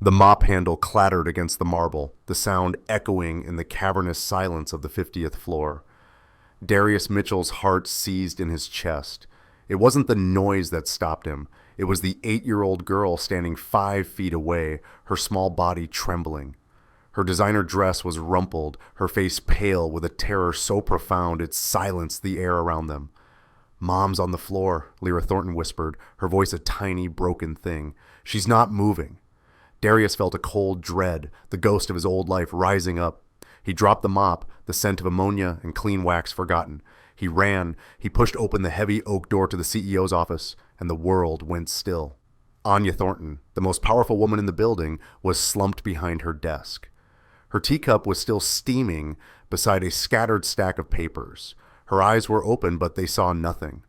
The mop handle clattered against the marble, the sound echoing in the cavernous silence of the 50th floor. Darius Mitchell's heart seized in his chest. It wasn't the noise that stopped him. It was the 8-year-old girl standing 5 feet away, her small body trembling. Her designer dress was rumpled, her face pale with a terror so profound it silenced the air around them. "Mom's on the floor," Lyra Thornton whispered, her voice a tiny, broken thing. "She's not moving." Darius felt a cold dread, the ghost of his old life rising up. He dropped the mop, the scent of ammonia and clean wax forgotten. He ran, he pushed open the heavy oak door to the CEO's office, and the world went still. Anya Thornton, the most powerful woman in the building, was slumped behind her desk. Her teacup was still steaming beside a scattered stack of papers. Her eyes were open, but they saw nothing.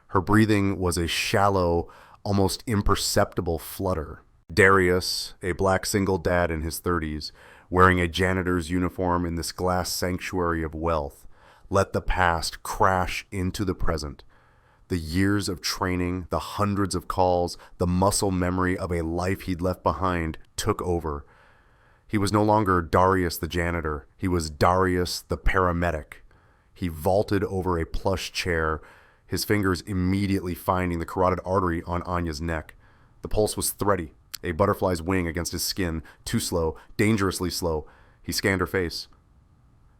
Her breathing was a shallow, almost imperceptible flutter. Darius, a black single dad in his 30s, wearing a janitor's uniform in this glass sanctuary of wealth, let the past crash into the present. The years of training, the hundreds of calls, the muscle memory of a life he'd left behind took over. He was no longer Darius the janitor. He was Darius the paramedic. He vaulted over a plush chair, his fingers immediately finding the carotid artery on Anya's neck. The pulse was thready, a butterfly's wing against his skin, too slow, dangerously slow. He scanned her face.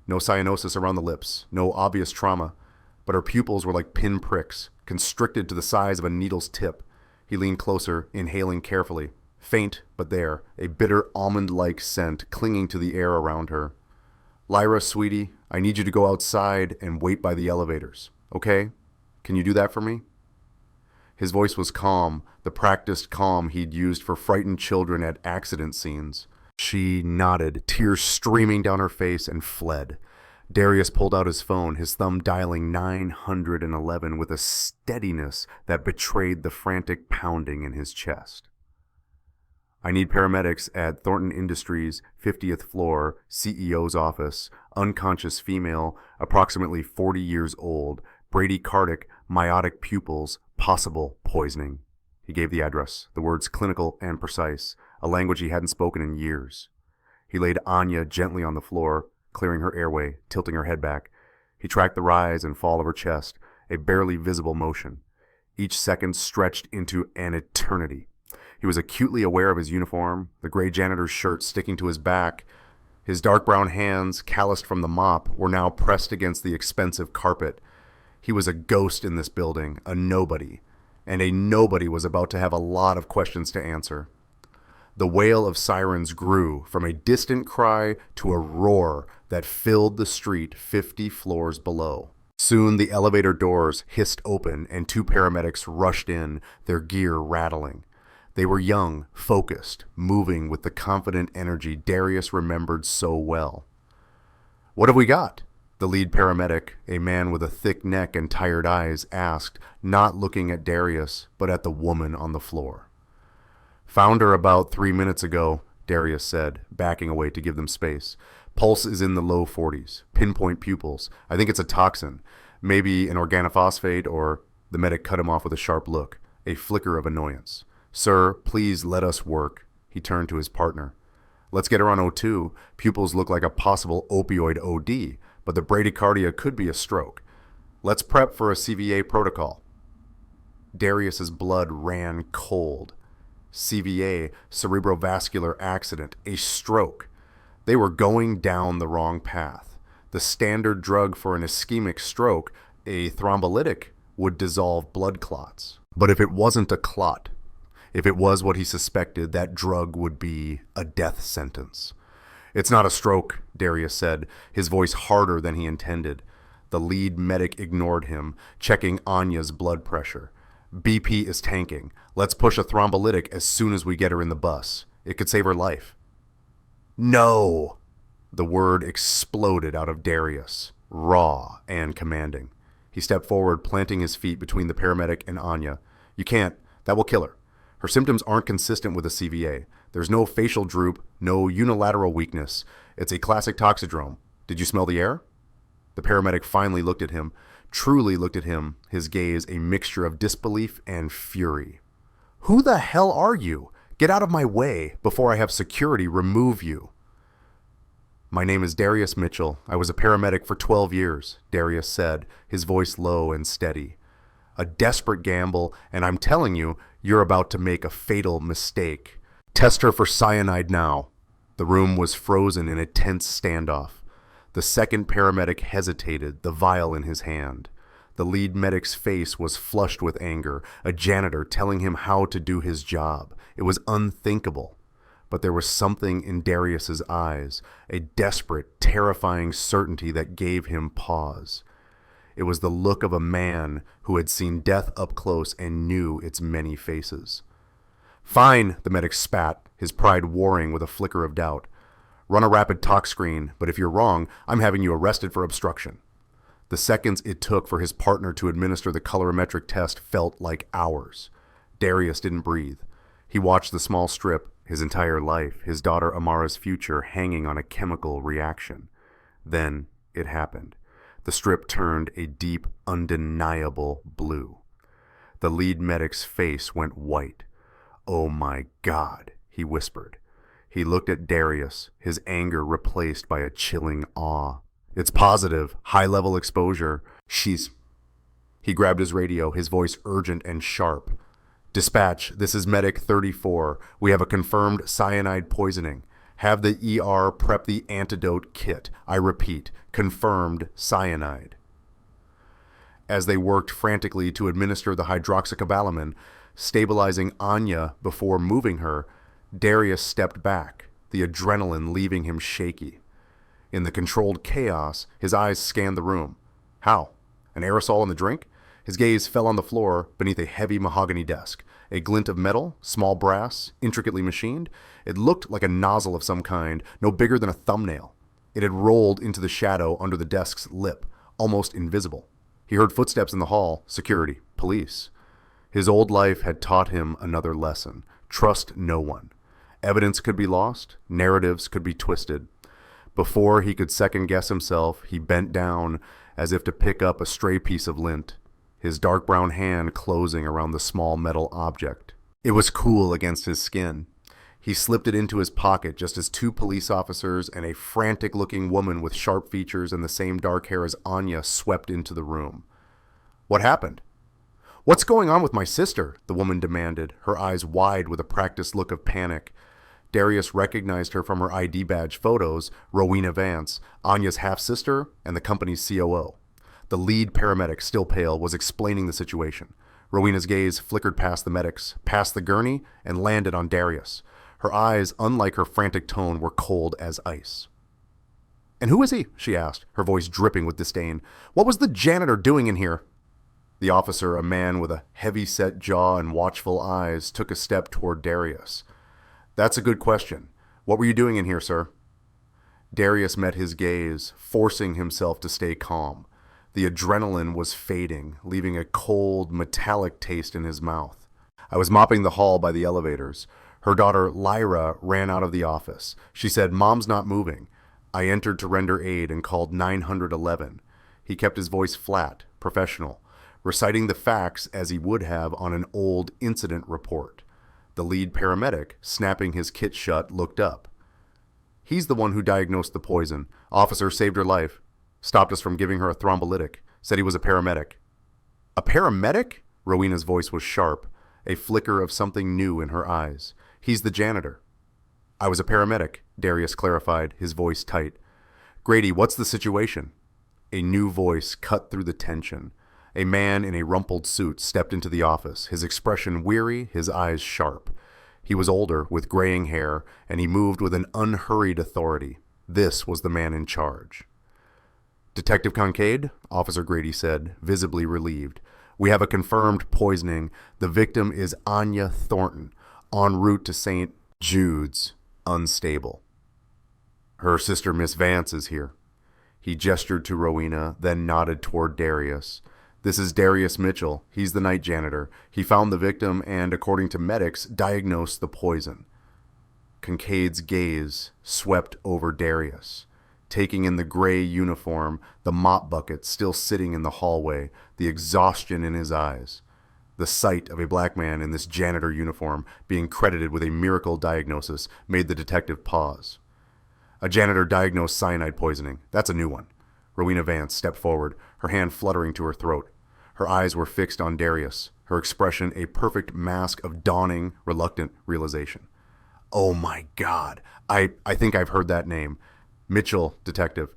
No cyanosis around the lips, no obvious trauma, but her pupils were like pin pricks, constricted to the size of a needle's tip. He leaned closer, inhaling carefully. Faint, but there, a bitter almond-like scent clinging to the air around her. "Lyra, sweetie, I need you to go outside and wait by the elevators, okay? Can you do that for me?" His voice was calm, the practiced calm he'd used for frightened children at accident scenes. She nodded, tears streaming down her face, and fled. Darius pulled out his phone, his thumb dialing 911 with a steadiness that betrayed the frantic pounding in his chest. "I need paramedics at Thornton Industries, 50th floor, CEO's office, unconscious female, approximately 40 years old, bradycardic, myotic pupils, possible poisoning." He gave the address, the words clinical and precise, a language he hadn't spoken in years. He laid Anya gently on the floor, clearing her airway, tilting her head back. He tracked the rise and fall of her chest, a barely visible motion. Each second stretched into an eternity. He was acutely aware of his uniform, the gray janitor's shirt sticking to his back. His dark brown hands, calloused from the mop, were now pressed against the expensive carpet. He was a ghost in this building, a nobody, and a nobody was about to have a lot of questions to answer. The wail of sirens grew from a distant cry to a roar that filled the street 50 floors below. Soon the elevator doors hissed open and 2 paramedics rushed in, their gear rattling. They were young, focused, moving with the confident energy Darius remembered so well. "What have we got?" the lead paramedic, a man with a thick neck and tired eyes, asked, not looking at Darius, but at the woman on the floor. "Found her about 3 minutes ago," Darius said, backing away to give them space. "Pulse is in the low 40s. Pinpoint pupils. I think it's a toxin. Maybe an organophosphate or..." The medic cut him off with a sharp look, a flicker of annoyance. "Sir, please let us work." He turned to his partner. "Let's get her on O2. Pupils look like a possible opioid OD, but the bradycardia could be a stroke. Let's prep for a CVA protocol." Darius's blood ran cold. CVA, cerebrovascular accident, a stroke. They were going down the wrong path. The standard drug for an ischemic stroke, a thrombolytic, would dissolve blood clots. But if it wasn't a clot, if it was what he suspected, that drug would be a death sentence. "It's not a stroke," Darius said, his voice harder than he intended. The lead medic ignored him, checking Anya's blood pressure. "BP is tanking. Let's push a thrombolytic as soon as we get her in the bus. It could save her life." "No!" The word exploded out of Darius, raw and commanding. He stepped forward, planting his feet between the paramedic and Anya. "You can't. That will kill her. Her symptoms aren't consistent with a CVA. There's no facial droop, no unilateral weakness. It's a classic toxidrome. Did you smell the air?" The paramedic finally looked at him, truly looked at him, his gaze a mixture of disbelief and fury. "Who the hell are you?" Get out of my way before I have security remove you. My name is Darius Mitchell. I was a paramedic for 12 years, Darius said, his voice low and steady. A desperate gamble, and I'm telling you, you're about to make a fatal mistake. Test her for cyanide now. The room was frozen in a tense standoff. The second paramedic hesitated, the vial in his hand. The lead medic's face was flushed with anger, a janitor telling him how to do his job. It was unthinkable. But there was something in Darius's eyes, a desperate, terrifying certainty that gave him pause. It was the look of a man who had seen death up close and knew its many faces. Fine, the medic spat, his pride warring with a flicker of doubt. Run a rapid talk screen, but if you're wrong, I'm having you arrested for obstruction. The seconds it took for his partner to administer the colorimetric test felt like hours. Darius didn't breathe. He watched the small strip, his entire life, his daughter Amara's future hanging on a chemical reaction. Then it happened. The strip turned a deep, undeniable blue. The lead medic's face went white. "Oh my God," he whispered. He looked at Darius, his anger replaced by a chilling awe. "It's positive, high-level exposure. He grabbed his radio, his voice urgent and sharp. "Dispatch, this is Medic 34. We have a confirmed cyanide poisoning. Have the ER prep the antidote kit. I repeat, confirmed cyanide." As they worked frantically to administer the hydroxycobalamin, stabilizing Anya before moving her, Darius stepped back, the adrenaline leaving him shaky. In the controlled chaos, his eyes scanned the room. How? An aerosol in the drink? His gaze fell on the floor beneath a heavy mahogany desk. A glint of metal, small brass, intricately machined. It looked like a nozzle of some kind, no bigger than a thumbnail. It had rolled into the shadow under the desk's lip, almost invisible. He heard footsteps in the hall, security, police. His old life had taught him another lesson. Trust no one. Evidence could be lost, narratives could be twisted. Before he could second-guess himself, he bent down as if to pick up a stray piece of lint, his dark brown hand closing around the small metal object. It was cool against his skin. He slipped it into his pocket just as two police officers and a frantic-looking woman with sharp features and the same dark hair as Anya swept into the room. "What happened?" "What's going on with my sister?" the woman demanded, her eyes wide with a practiced look of panic. Darius recognized her from her ID badge photos, Rowena Vance, Anya's half-sister and the company's COO. The lead paramedic, still pale, was explaining the situation. Rowena's gaze flickered past the medics, past the gurney, and landed on Darius. Her eyes, unlike her frantic tone, were cold as ice. "And who is he?" she asked, her voice dripping with disdain. "What was the janitor doing in here?" The officer, a man with a heavy-set jaw and watchful eyes, took a step toward Darius. "That's a good question. What were you doing in here, sir?" Darius met his gaze, forcing himself to stay calm. The adrenaline was fading, leaving a cold, metallic taste in his mouth. "I was mopping the hall by the elevators. Her daughter, Lyra, ran out of the office. She said, 'Mom's not moving.' I entered to render aid and called 911. He kept his voice flat, professional, reciting the facts as he would have on an old incident report. The lead paramedic, snapping his kit shut, looked up. "He's the one who diagnosed the poison. Officer saved her life. Stopped us from giving her a thrombolytic. Said he was a paramedic." "A paramedic?" Rowena's voice was sharp, a flicker of something new in her eyes. "He's the janitor." "I was a paramedic," Darius clarified, his voice tight. "Grady, what's the situation?" A new voice cut through the tension. A man in a rumpled suit stepped into the office, his expression weary, his eyes sharp. He was older, with graying hair, and he moved with an unhurried authority. This was the man in charge. "Detective Kincaid," Officer Grady said, visibly relieved. "We have a confirmed poisoning. The victim is Anya Thornton, en route to St. Jude's, unstable. Her sister, Miss Vance, is here." He gestured to Rowena, then nodded toward Darius. "This is Darius Mitchell. He's the night janitor. He found the victim and, according to medics, diagnosed the poison." Kincaid's gaze swept over Darius, taking in the gray uniform, the mop bucket still sitting in the hallway, the exhaustion in his eyes. The sight of a black man in this janitor uniform being credited with a miracle diagnosis made the detective pause. A janitor diagnosed cyanide poisoning. That's a new one. Rowena Vance stepped forward, her hand fluttering to her throat. Her eyes were fixed on Darius, her expression a perfect mask of dawning, reluctant realization. Oh my God. I think I've heard that name. Mitchell, detective.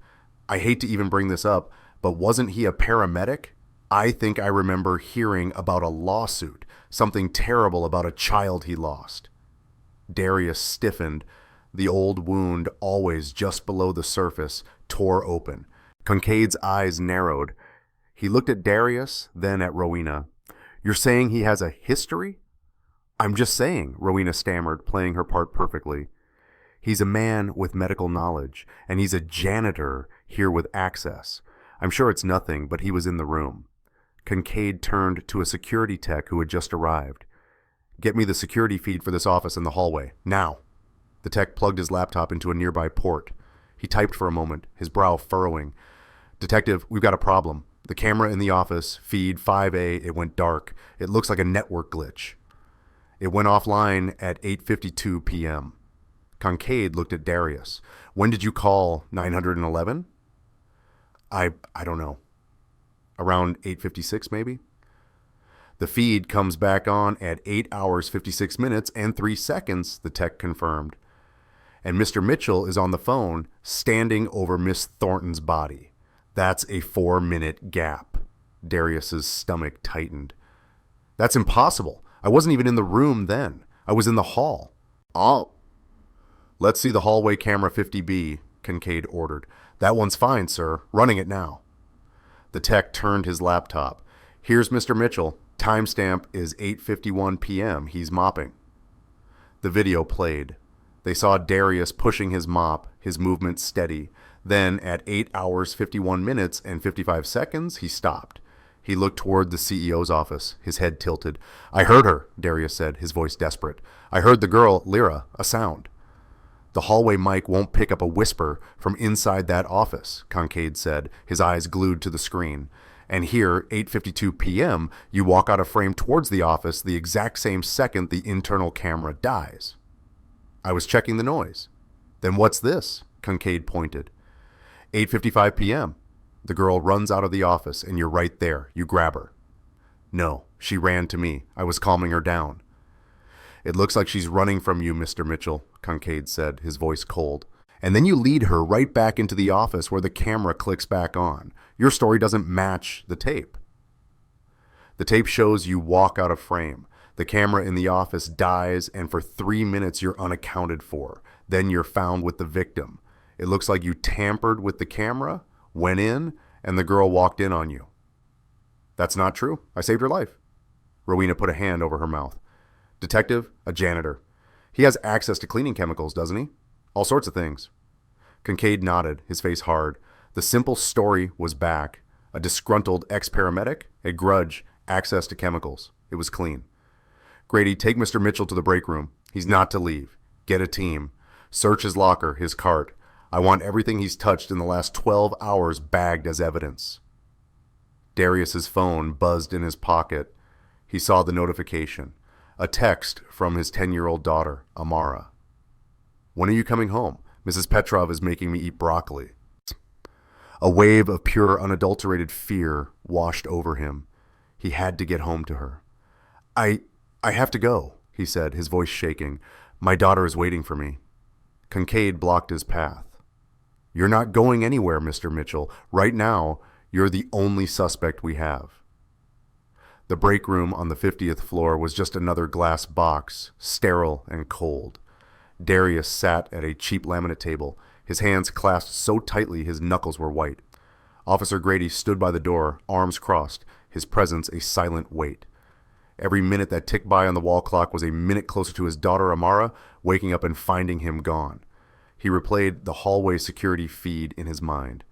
I hate to even bring this up, but wasn't he a paramedic? I think I remember hearing about a lawsuit, something terrible about a child he lost. Darius stiffened. The old wound, always just below the surface, tore open. Kincaid's eyes narrowed. He looked at Darius, then at Rowena. You're saying he has a history? I'm just saying, Rowena stammered, playing her part perfectly. He's a man with medical knowledge, and he's a janitor here with access. I'm sure it's nothing, but he was in the room. Kincaid turned to a security tech who had just arrived. Get me the security feed for this office in the hallway, now. The tech plugged his laptop into a nearby port. He typed for a moment, his brow furrowing. Detective, we've got a problem. The camera in the office, feed 5A, it went dark. It looks like a network glitch. It went offline at 8:52 p.m. Kincaid looked at Darius. When did you call 911? I don't know. Around 8:56 maybe? The feed comes back on at 8 hours 56 minutes and 3 seconds, the tech confirmed. And Mr. Mitchell is on the phone, standing over Miss Thornton's body. That's a 4-minute gap. Darius's stomach tightened. That's impossible. I wasn't even in the room then. I was in the hall. Oh. Let's see the hallway camera 50B, Kincaid ordered. That one's fine, sir. Running it now. The tech turned his laptop. Here's Mr. Mitchell. Timestamp is 8:51 p.m. He's mopping. The video played. They saw Darius pushing his mop, his movement steady. Then, at 8 hours 51 minutes and 55 seconds, he stopped. He looked toward the CEO's office, his head tilted. I heard her, Darius said, his voice desperate. I heard the girl, Lyra, a sound. The hallway mic won't pick up a whisper from inside that office, Kincaid said, his eyes glued to the screen. And here, 8:52 p.m., you walk out of frame towards the office the exact same second the internal camera dies. I was checking the noise. Then what's this? Kincaid pointed. 8:55 p.m. The girl runs out of the office, and you're right there. You grab her. No, she ran to me. I was calming her down. It looks like she's running from you, Mr. Mitchell, Kincaid said, his voice cold. And then you lead her right back into the office where the camera clicks back on. Your story doesn't match the tape. The tape shows you walk out of frame. The camera in the office dies, and for 3 minutes you're unaccounted for. Then you're found with the victim. It looks like you tampered with the camera, went in, and the girl walked in on you. That's not true. I saved her life. Rowena put a hand over her mouth. Detective, a janitor. He has access to cleaning chemicals, doesn't he? All sorts of things. Kincaid nodded, his face hard. The simple story was back. A disgruntled ex-paramedic, a grudge, access to chemicals. It was clean. Grady, take Mr. Mitchell to the break room. He's not to leave. Get a team. Search his locker, his cart. I want everything he's touched in the last 12 hours bagged as evidence. Darius's phone buzzed in his pocket. He saw the notification. A text from his 10-year-old daughter, Amara. When are you coming home? Mrs. Petrov is making me eat broccoli. A wave of pure, unadulterated fear washed over him. He had to get home to her. I have to go, he said, his voice shaking. My daughter is waiting for me. Kincaid blocked his path. You're not going anywhere, Mr. Mitchell. Right now, you're the only suspect we have. The break room on the 50th floor was just another glass box, sterile and cold. Darius sat at a cheap laminate table, his hands clasped so tightly his knuckles were white. Officer Grady stood by the door, arms crossed, his presence a silent weight. Every minute that ticked by on the wall clock was a minute closer to his daughter Amara waking up and finding him gone. He replayed the hallway security feed in his mind.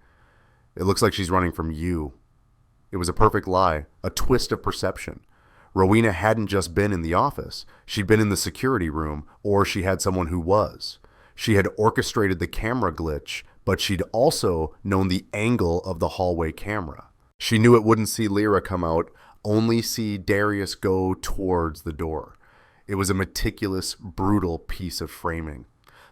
It looks like she's running from you. It was a perfect lie, a twist of perception. Rowena hadn't just been in the office. She'd been in the security room, or she had someone who was. She had orchestrated the camera glitch, but she'd also known the angle of the hallway camera. She knew it wouldn't see Lyra come out only see Darius go towards the door. It was a meticulous, brutal piece of framing.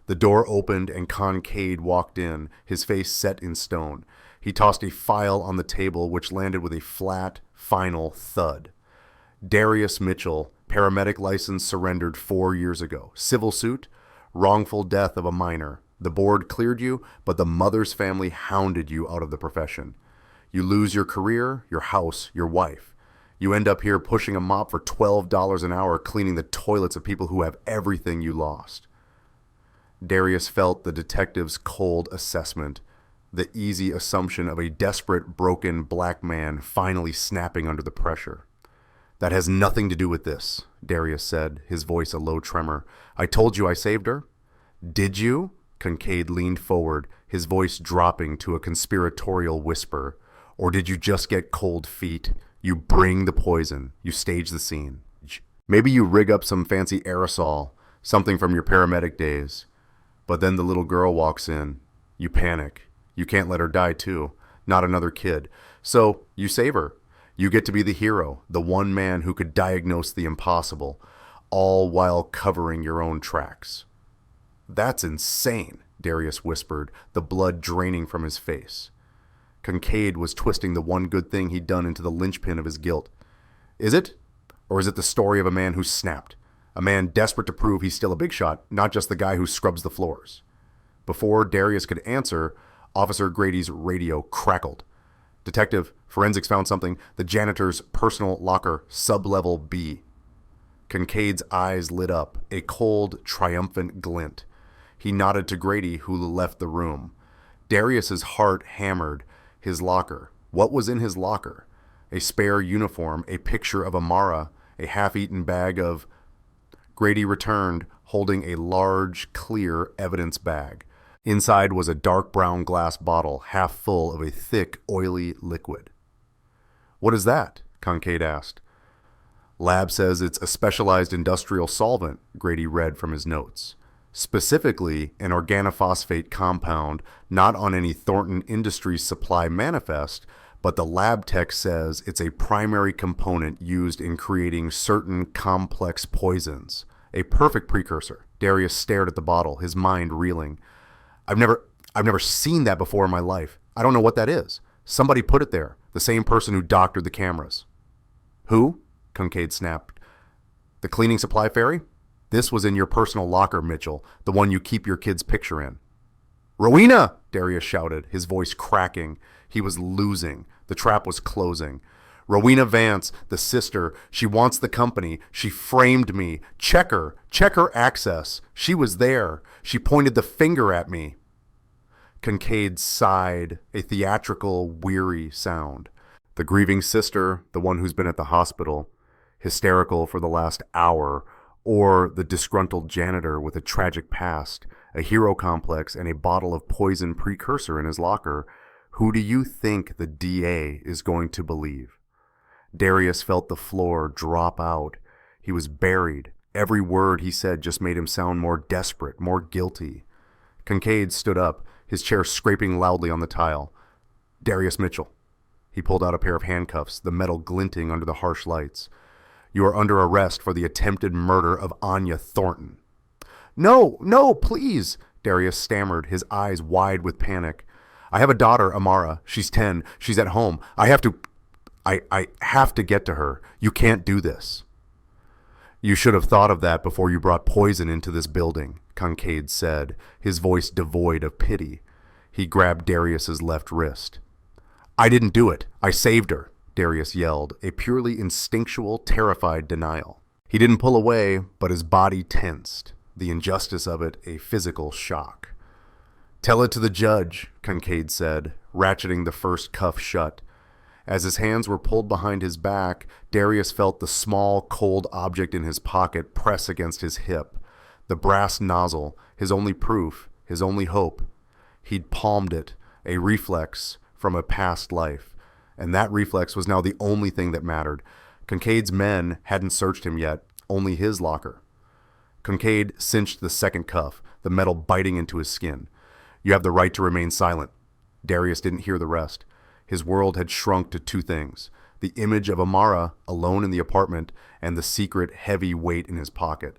The door opened and Kincaid walked in, his face set in stone. He tossed a file on the table, which landed with a flat, final thud. Darius Mitchell, paramedic license surrendered 4 years ago. Civil suit, wrongful death of a minor. The board cleared you, but the mother's family hounded you out of the profession. You lose your career, your house, your wife. You end up here pushing a mop for $12 an hour, cleaning the toilets of people who have everything you lost. Darius felt the detective's cold assessment, the easy assumption of a desperate, broken black man finally snapping under the pressure. "That has nothing to do with this," Darius said, his voice a low tremor. "I told you I saved her." "Did you?" Kincaid leaned forward, his voice dropping to a conspiratorial whisper. "Or did you just get cold feet? You bring the poison. You stage the scene. Maybe you rig up some fancy aerosol, something from your paramedic days. But then the little girl walks in. You panic. You can't let her die too. Not another kid. So you save her. You get to be the hero, the one man who could diagnose the impossible, all while covering your own tracks." "That's insane," Darius whispered, the blood draining from his face. Kincaid was twisting the one good thing he'd done into the linchpin of his guilt. "Is it? Or is it the story of a man who snapped? A man desperate to prove he's still a big shot, not just the guy who scrubs the floors?" Before Darius could answer, Officer Grady's radio crackled. "Detective, forensics found something. The janitor's personal locker, sub-level B." Kincaid's eyes lit up, a cold, triumphant glint. He nodded to Grady, who left the room. Darius's heart hammered. His locker. What was in his locker? A spare uniform, a picture of Amara, a half-eaten bag of... Grady returned, holding a large, clear evidence bag. Inside was a dark brown glass bottle, half full of a thick, oily liquid. "What is that?" Kincaid asked. "Lab says it's a specialized industrial solvent," Grady read from his notes. "Specifically, an organophosphate compound, not on any Thornton Industries supply manifest, but the lab tech says it's a primary component used in creating certain complex poisons. A perfect precursor." Darius stared at the bottle, his mind reeling. I've never seen that before in my life. I don't know what that is. Somebody put it there. The same person who doctored the cameras." "Who?" Kincaid snapped. "The cleaning supply fairy? This was in your personal locker, Mitchell, the one you keep your kid's picture in." "Rowena!" Darius shouted, his voice cracking. He was losing. The trap was closing. "Rowena Vance, the sister. She wants the company. She framed me. Check her. Check her access. She was there. She pointed the finger at me." Kincaid sighed, a theatrical, weary sound. The grieving sister, the one who's been at the hospital, hysterical for the last hour, or the disgruntled janitor with a tragic past, a hero complex, and a bottle of poison precursor in his locker. Who do you think the DA is going to believe? Darius felt the floor drop out. He was buried. Every word he said just made him sound more desperate, more guilty. Kincaid stood up, his chair scraping loudly on the tile. "Darius Mitchell." He pulled out a pair of handcuffs, the metal glinting under the harsh lights. "You are under arrest for the attempted murder of Anya Thornton." "No, no, please," Darius stammered, his eyes wide with panic. "I have a daughter, Amara. She's 10. She's at home. I have to get to her. You can't do this." "You should have thought of that before you brought poison into this building," Kincaid said, his voice devoid of pity. He grabbed Darius's left wrist. "I didn't do it. I saved her," Darius yelled, a purely instinctual, terrified denial. He didn't pull away, but his body tensed, the injustice of it a physical shock. "Tell it to the judge," Kincaid said, ratcheting the first cuff shut. As his hands were pulled behind his back, Darius felt the small, cold object in his pocket press against his hip. The brass nozzle, his only proof, his only hope. He'd palmed it, a reflex from a past life, and that reflex was now the only thing that mattered. Kincaid's men hadn't searched him yet, only his locker. Kincaid cinched the second cuff, the metal biting into his skin. "You have the right to remain silent." Darius didn't hear the rest. His world had shrunk to two things: the image of Amara alone in the apartment and the secret heavy weight in his pocket.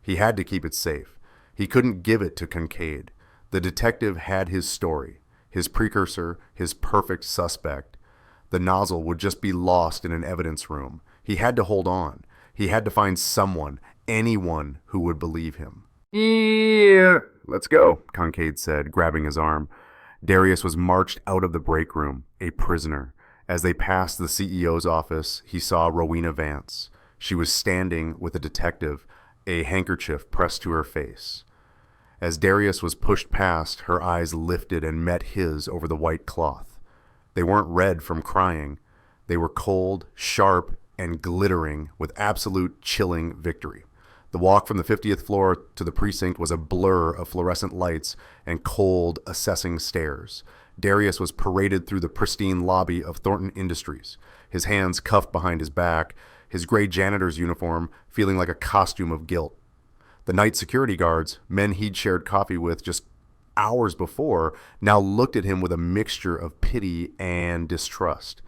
He had to keep it safe. He couldn't give it to Kincaid. The detective had his story, his precursor, his perfect suspect. The nozzle would just be lost in an evidence room. He had to hold on. He had to find someone, anyone who would believe him. Yeah. Let's go, Kincaid said, grabbing his arm. Darius was marched out of the break room, a prisoner. As they passed the CEO's office, he saw Rowena Vance. She was standing with a detective, a handkerchief pressed to her face. As Darius was pushed past, her eyes lifted and met his over the white cloth. They weren't red from crying. They were cold, sharp, and glittering with absolute chilling victory. The walk from the 50th floor to the precinct was a blur of fluorescent lights and cold, assessing stares. Darius was paraded through the pristine lobby of Thornton Industries, his hands cuffed behind his back, his gray janitor's uniform feeling like a costume of guilt. The night security guards, men he'd shared coffee with just hours before, now looked at him with a mixture of pity and distrust.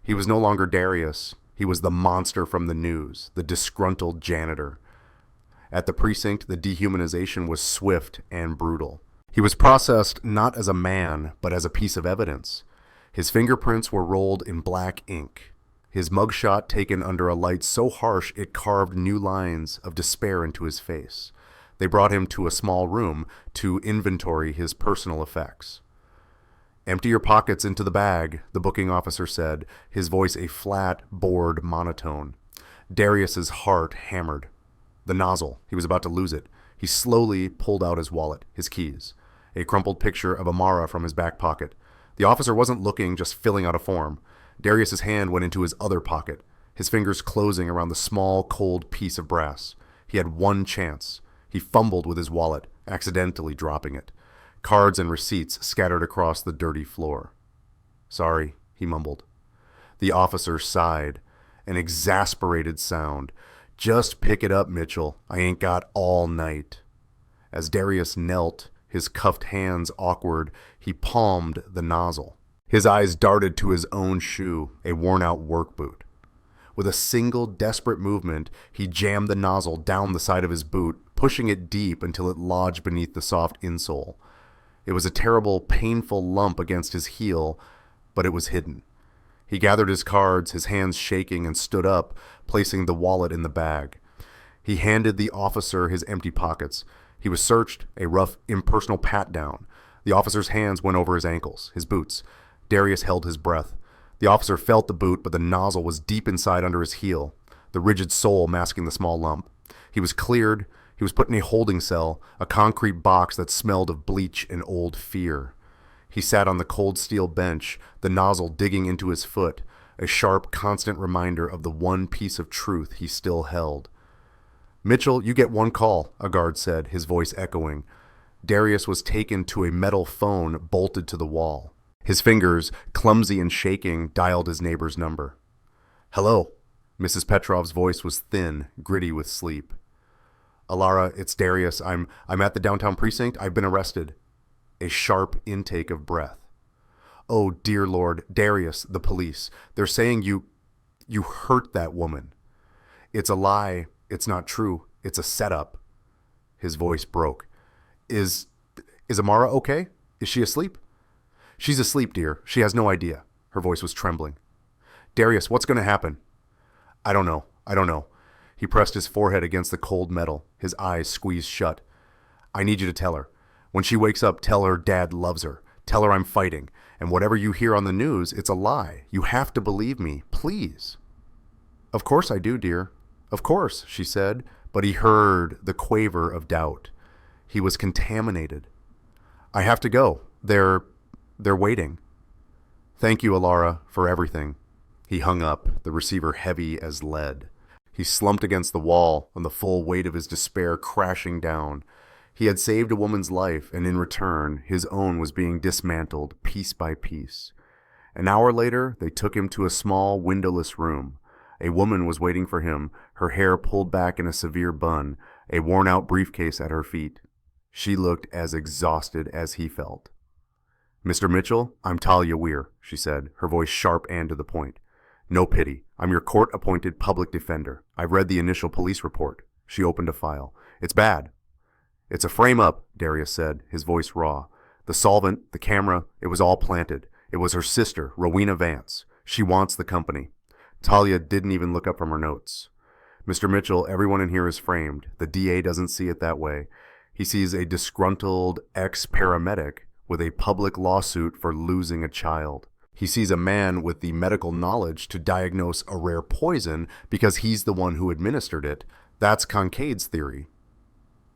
He was no longer Darius. He was the monster from the news, the disgruntled janitor. At the precinct, the dehumanization was swift and brutal. He was processed not as a man, but as a piece of evidence. His fingerprints were rolled in black ink. His mugshot taken under a light so harsh it carved new lines of despair into his face. They brought him to a small room to inventory his personal effects. "Empty your pockets into the bag," the booking officer said, his voice a flat, bored monotone. Darius's heart hammered. The nozzle. He was about to lose it. He slowly pulled out his wallet, his keys, a crumpled picture of Amara from his back pocket. The officer wasn't looking, just filling out a form. Darius's hand went into his other pocket, his fingers closing around the small, cold piece of brass. He had one chance. He fumbled with his wallet, accidentally dropping it. Cards and receipts scattered across the dirty floor. "Sorry," he mumbled. The officer sighed, an exasperated sound. "Just pick it up, Mitchell. I ain't got all night." As Darius knelt, his cuffed hands awkward, he palmed the nozzle. His eyes darted to his own shoe, a worn-out work boot. With a single desperate movement, he jammed the nozzle down the side of his boot, pushing it deep until it lodged beneath the soft insole. It was a terrible, painful lump against his heel, but it was hidden. He gathered his cards, his hands shaking, and stood up, placing the wallet in the bag. He handed the officer his empty pockets. He was searched, a rough, impersonal pat-down. The officer's hands went over his ankles, his boots. Darius held his breath. The officer felt the boot, but the nozzle was deep inside under his heel, the rigid sole masking the small lump. He was cleared. He was put in a holding cell, a concrete box that smelled of bleach and old fear. He sat on the cold steel bench, the nozzle digging into his foot, a sharp, constant reminder of the one piece of truth he still held. "Mitchell, you get one call," a guard said, his voice echoing. Darius was taken to a metal phone bolted to the wall. His fingers, clumsy and shaking, dialed his neighbor's number. "Hello." Mrs. Petrov's voice was thin, gritty with sleep. "Alara, it's Darius. I'm at the downtown precinct. I've been arrested." A sharp intake of breath. "Oh, dear Lord, Darius, the police. They're saying you hurt that woman." "It's a lie. It's not true. It's a setup." His voice broke. Is Amara okay? Is she asleep?" "She's asleep, dear. She has no idea." Her voice was trembling. "Darius, what's going to happen?" I don't know. He pressed his forehead against the cold metal, his eyes squeezed shut. "I need you to tell her. When she wakes up, tell her Dad loves her. Tell her I'm fighting. And whatever you hear on the news, it's a lie. You have to believe me, please." "Of course I do, dear. Of course," she said, but he heard the quaver of doubt. He was contaminated. "I have to go. They're waiting." "Thank you, Alara, for everything." He hung up, the receiver heavy as lead. He slumped against the wall, on the full weight of his despair crashing down. He had saved a woman's life, and in return, his own was being dismantled piece by piece. An hour later, they took him to a small, windowless room. A woman was waiting for him, her hair pulled back in a severe bun, a worn-out briefcase at her feet. She looked as exhausted as he felt. "Mr. Mitchell, I'm Talia Weir," she said, her voice sharp and to the point. No pity. I'm your court-appointed public defender. I've read the initial police report. She opened a file. It's bad. It's a frame-up, Darius said, his voice raw. The solvent, the camera, it was all planted. It was her sister, Rowena Vance. She wants the company. Talia didn't even look up from her notes. Mr. Mitchell, everyone in here is framed. The DA doesn't see it that way. He sees a disgruntled ex-paramedic with a public lawsuit for losing a child. He sees a man with the medical knowledge to diagnose a rare poison because he's the one who administered it. That's Kincaid's theory.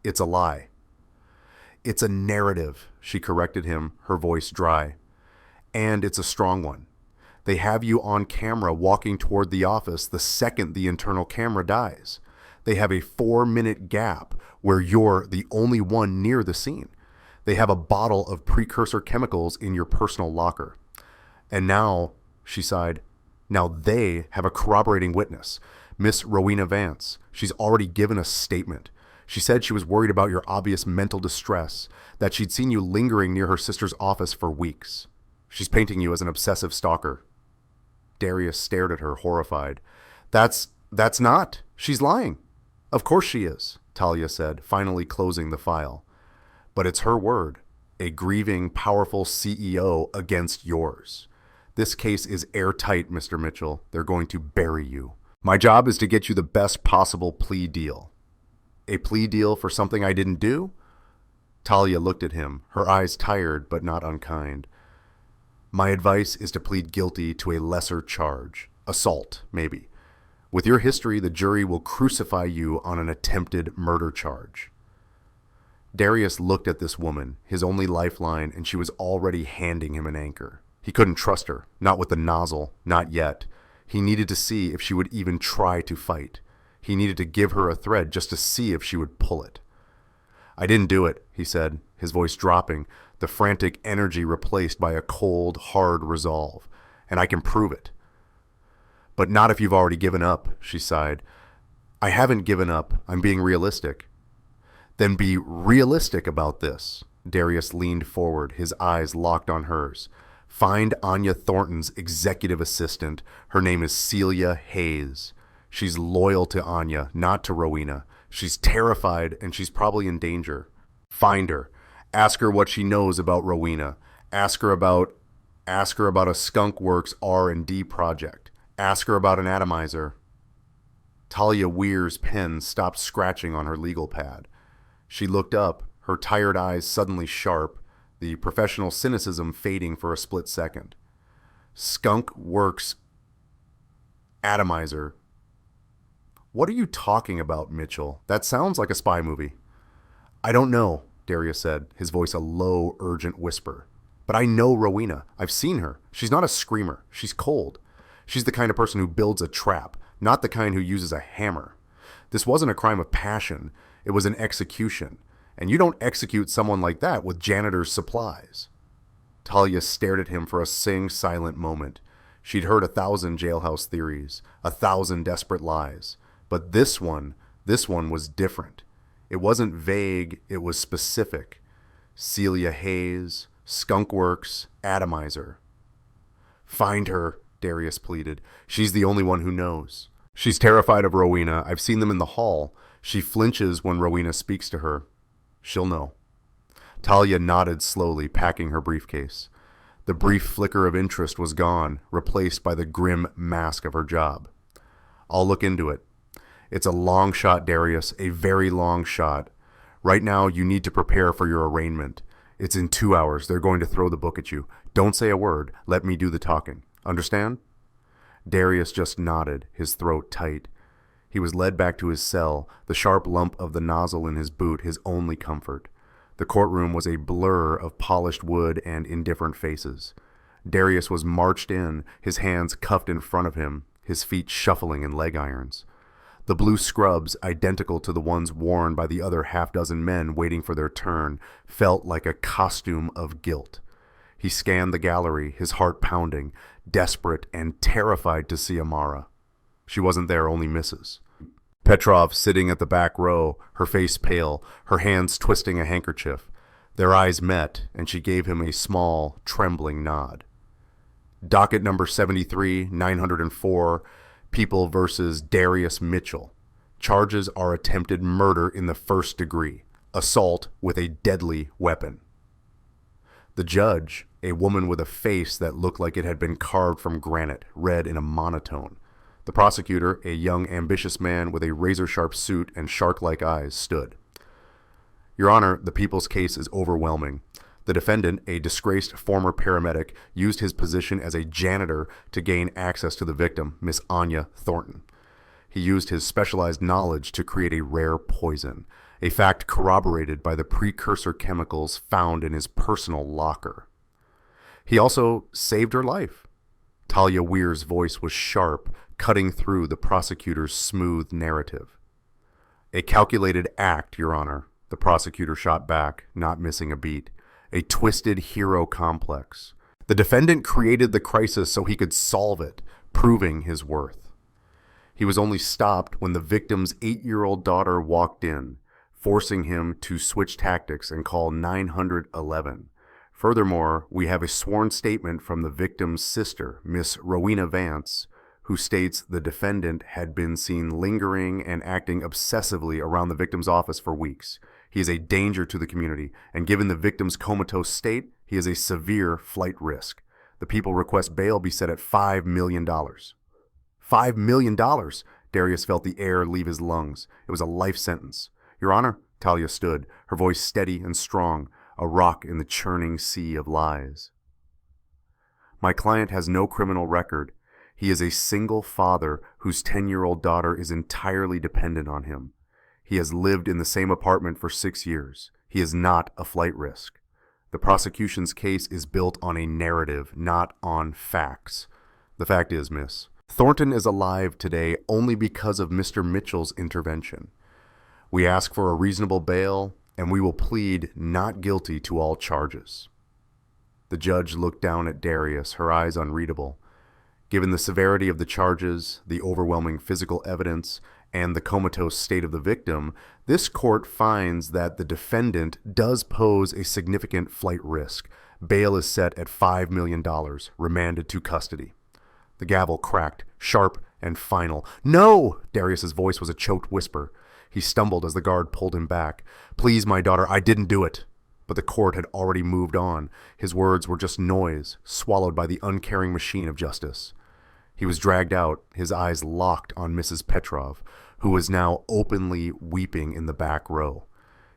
It's a lie. It's a narrative, she corrected him, her voice dry. And it's a strong one. They have you on camera walking toward the office the second the internal camera dies. They have a 4-minute gap where you're the only one near the scene. They have a bottle of precursor chemicals in your personal locker. And now, she sighed, now they have a corroborating witness, Miss Rowena Vance. She's already given a statement. She said she was worried about your obvious mental distress, that she'd seen you lingering near her sister's office for weeks. She's painting you as an obsessive stalker. Darius stared at her, horrified. That's not. She's lying. Of course she is, Talia said, finally closing the file. But it's her word, a grieving, powerful CEO against yours. This case is airtight, Mr. Mitchell. They're going to bury you. My job is to get you the best possible plea deal. A plea deal for something I didn't do? Talia looked at him, her eyes tired but not unkind. My advice is to plead guilty to a lesser charge. Assault, maybe. With your history, the jury will crucify you on an attempted murder charge. Darius looked at this woman, his only lifeline, and she was already handing him an anchor. He couldn't trust her, not with the nozzle, not yet. He needed to see if she would even try to fight. He needed to give her a thread just to see if she would pull it. I didn't do it, he said, his voice dropping, the frantic energy replaced by a cold, hard resolve. And I can prove it. But not if you've already given up, she sighed. I haven't given up. I'm being realistic. Then be realistic about this. Darius leaned forward, his eyes locked on hers. Find Anya Thornton's executive assistant. Her name is Celia Hayes. She's loyal to Anya, not to Rowena. She's terrified and she's probably in danger. Find her. Ask her what she knows about Rowena. Ask her about a Skunk Works R&D project. Ask her about an atomizer. Talia Weir's pen stopped scratching on her legal pad. She looked up, her tired eyes suddenly sharp, the professional cynicism fading for a split second. Skunk Works atomizer. What are you talking about, Mitchell? That sounds like a spy movie. I don't know, Darius said, his voice a low, urgent whisper. But I know Rowena. I've seen her. She's not a screamer. She's cold. She's the kind of person who builds a trap, not the kind who uses a hammer. This wasn't a crime of passion. It was an execution. And you don't execute someone like that with janitor's supplies. Talia stared at him for a silent moment. She'd heard 1,000 jailhouse theories, 1,000 desperate lies. But this one was different. It wasn't vague, it was specific. Celia Hayes, Skunk Works, atomizer. Find her, Darius pleaded. She's the only one who knows. She's terrified of Rowena. I've seen them in the hall. She flinches when Rowena speaks to her. She'll know. Talia nodded slowly, packing her briefcase. The brief flicker of interest was gone, replaced by the grim mask of her job. I'll look into it. It's a long shot, Darius, a very long shot. Right now, you need to prepare for your arraignment. It's in 2 hours. They're going to throw the book at you. Don't say a word. Let me do the talking. Understand? Darius just nodded, his throat tight. He was led back to his cell, the sharp lump of the nozzle in his boot his only comfort. The courtroom was a blur of polished wood and indifferent faces. Darius was marched in, his hands cuffed in front of him, his feet shuffling in leg irons. The blue scrubs, identical to the ones worn by the other half-dozen men waiting for their turn, felt like a costume of guilt. He scanned the gallery, his heart pounding, desperate and terrified to see Amara. She wasn't there, only Mrs. Petrov sitting at the back row, her face pale, her hands twisting a handkerchief. Their eyes met, and she gave him a small, trembling nod. Docket number 73, 904, People versus Darius Mitchell. Charges are attempted murder in the first degree, assault with a deadly weapon. The judge, a woman with a face that looked like it had been carved from granite, read in a monotone. The prosecutor, a young, ambitious man with a razor-sharp suit and shark-like eyes, stood. Your Honor, the people's case is overwhelming. The defendant, a disgraced former paramedic, used his position as a janitor to gain access to the victim, Miss Anya Thornton. He used his specialized knowledge to create a rare poison, a fact corroborated by the precursor chemicals found in his personal locker. He also saved her life. Talia Weir's voice was sharp, cutting through the prosecutor's smooth narrative. A calculated act, Your Honor, the prosecutor shot back, not missing a beat. A twisted hero complex. The defendant created the crisis so he could solve it, proving his worth. He was only stopped when the victim's 8-year-old daughter walked in, forcing him to switch tactics and call 911. Furthermore, we have a sworn statement from the victim's sister, Miss Rowena Vance, who states the defendant had been seen lingering and acting obsessively around the victim's office for weeks. He is a danger to the community, and given the victim's comatose state, he is a severe flight risk. The people request bail be set at $5 million. $5 million! Darius felt the air leave his lungs. It was a life sentence. Your Honor, Talia stood, her voice steady and strong, a rock in the churning sea of lies. My client has no criminal record. He is a single father whose 10-year-old daughter is entirely dependent on him. He has lived in the same apartment for 6 years. He is not a flight risk. The prosecution's case is built on a narrative, not on facts. The fact is, Miss, Thornton is alive today only because of Mr. Mitchell's intervention. We ask for a reasonable bail, and we will plead not guilty to all charges. The judge looked down at Darius, her eyes unreadable. Given the severity of the charges, the overwhelming physical evidence, and the comatose state of the victim, this court finds that the defendant does pose a significant flight risk. Bail is set at $5 million, remanded to custody. The gavel cracked, sharp and final. No! Darius's voice was a choked whisper. He stumbled as the guard pulled him back. Please, my daughter, I didn't do it. But the court had already moved on. His words were just noise, swallowed by the uncaring machine of justice. He was dragged out, his eyes locked on Mrs. Petrov, who was now openly weeping in the back row.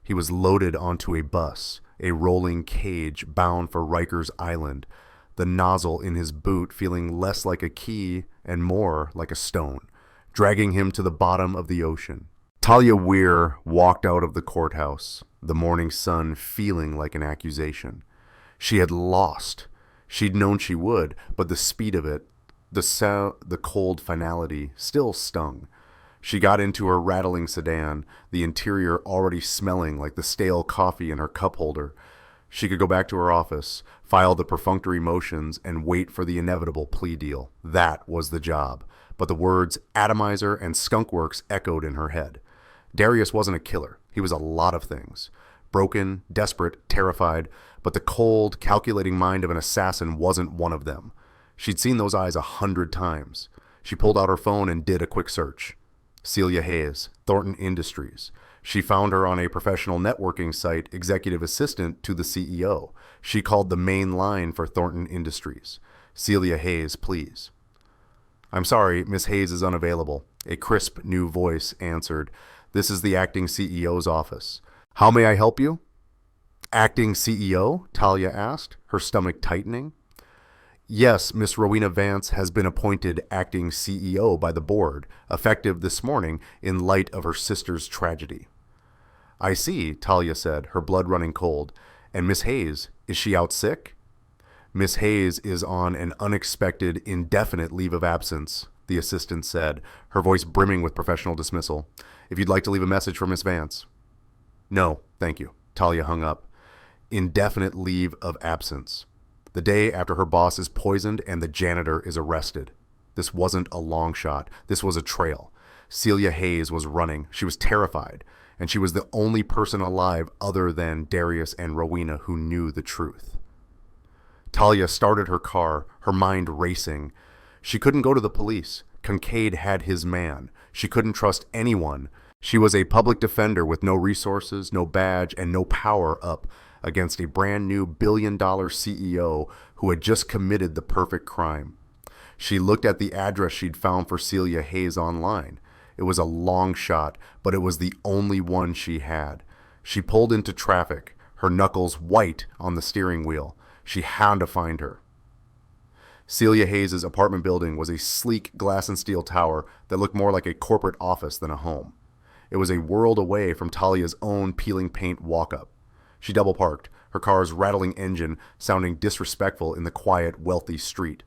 He was loaded onto a bus, a rolling cage bound for Rikers Island, the nozzle in his boot feeling less like a key and more like a stone, dragging him to the bottom of the ocean. Talia Weir walked out of the courthouse, the morning sun feeling like an accusation. She had lost. She'd known she would, but the speed of it, the cold finality, still stung. She got into her rattling sedan, the interior already smelling like the stale coffee in her cup holder. She could go back to her office, file the perfunctory motions, and wait for the inevitable plea deal. That was the job. But the words atomizer and skunkworks echoed in her head. Darius wasn't a killer. He was a lot of things. Broken, desperate, terrified, but the cold, calculating mind of an assassin wasn't one of them. She'd seen those eyes 100 times. She pulled out her phone and did a quick search. Celia Hayes, Thornton Industries. She found her on a professional networking site, executive assistant to the CEO. She called the main line for Thornton Industries. Celia Hayes, please. I'm sorry, Miss Hayes is unavailable. A crisp new voice answered. This is the acting CEO's office. How may I help you? Acting CEO? Talia asked, her stomach tightening. Yes, Miss Rowena Vance has been appointed acting CEO by the board, effective this morning in light of her sister's tragedy. I see, Talia said, her blood running cold. And Miss Hayes, is she out sick? Miss Hayes is on an unexpected, indefinite leave of absence, the assistant said, her voice brimming with professional dismissal. If you'd like to leave a message for Miss Vance. No, thank you. Talia hung up. Indefinite leave of absence. The day after her boss is poisoned and the janitor is arrested. This wasn't a long shot. This was a trail. Celia Hayes was running. She was terrified, and she was the only person alive other than Darius and Rowena who knew the truth. Talia started her car, her mind racing. She couldn't go to the police. Kincaid had his man. She couldn't trust anyone. She was a public defender with no resources, no badge, and no power up against a brand new billion-dollar CEO who had just committed the perfect crime. She looked at the address she'd found for Celia Hayes online. It was a long shot, but it was the only one she had. She pulled into traffic, her knuckles white on the steering wheel. She had to find her. Celia Hayes' apartment building was a sleek glass and steel tower that looked more like a corporate office than a home. It was a world away from Talia's own peeling paint walk-up. She double-parked, her car's rattling engine sounding disrespectful in the quiet, wealthy street.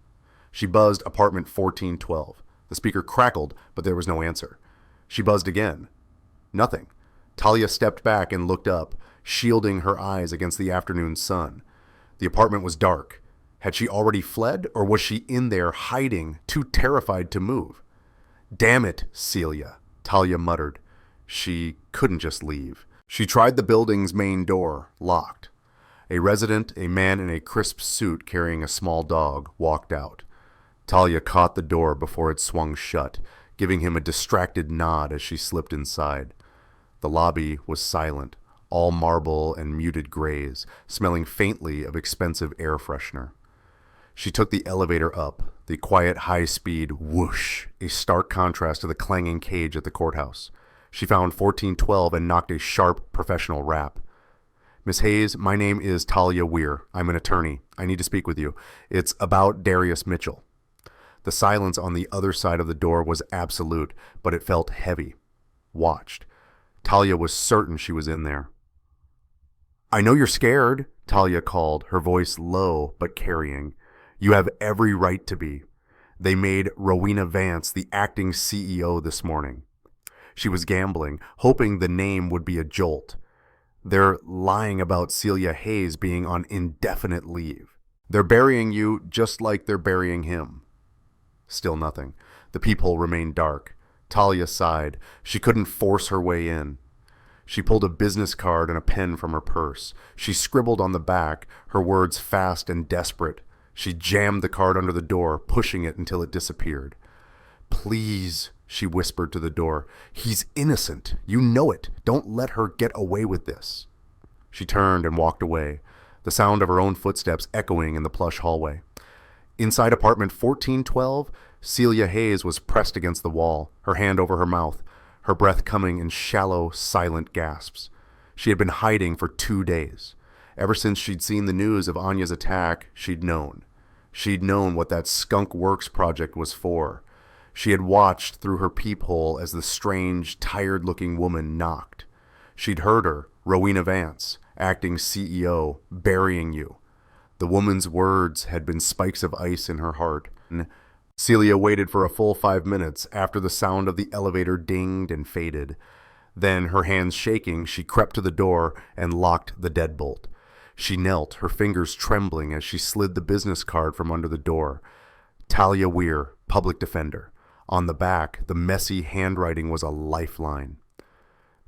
She buzzed apartment 1412. The speaker crackled, but there was no answer. She buzzed again. Nothing. Talia stepped back and looked up, shielding her eyes against the afternoon sun. The apartment was dark. Had she already fled, or was she in there hiding, too terrified to move? "Damn it, Celia," Talia muttered. She couldn't just leave. She tried the building's main door, locked. A resident, a man in a crisp suit carrying a small dog, walked out. Talia caught the door before it swung shut, giving him a distracted nod as she slipped inside. The lobby was silent, all marble and muted grays, smelling faintly of expensive air freshener. She took the elevator up, the quiet high-speed whoosh, a stark contrast to the clanging cage at the courthouse. She found 1412 and knocked a sharp, professional rap. "Miss Hayes, my name is Talia Weir. I'm an attorney. I need to speak with you. It's about Darius Mitchell." The silence on the other side of the door was absolute, but it felt heavy. Watched. Talia was certain she was in there. "I know you're scared," Talia called, her voice low but carrying. "You have every right to be. They made Rowena Vance the acting CEO this morning." She was gambling, hoping the name would be a jolt. "They're lying about Celia Hayes being on indefinite leave. They're burying you just like they're burying him." Still nothing. The peephole remained dark. Talia sighed. She couldn't force her way in. She pulled a business card and a pen from her purse. She scribbled on the back, her words fast and desperate. She jammed the card under the door, pushing it until it disappeared. "Please," she whispered to the door. "He's innocent. You know it. Don't let her get away with this." She turned and walked away, the sound of her own footsteps echoing in the plush hallway. Inside apartment 1412, Celia Hayes was pressed against the wall, her hand over her mouth, her breath coming in shallow, silent gasps. She had been hiding for 2 days. Ever since she'd seen the news of Anya's attack, she'd known. She'd known what that Skunk Works project was for. She had watched through her peephole as the strange, tired-looking woman knocked. She'd heard her, Rowena Vance, acting CEO, burying you. The woman's words had been spikes of ice in her heart. Celia waited for a full 5 minutes after the sound of the elevator dinged and faded. Then, her hands shaking, she crept to the door and locked the deadbolt. She knelt, her fingers trembling as she slid the business card from under the door. Talia Weir, public defender. On the back, the messy handwriting was a lifeline.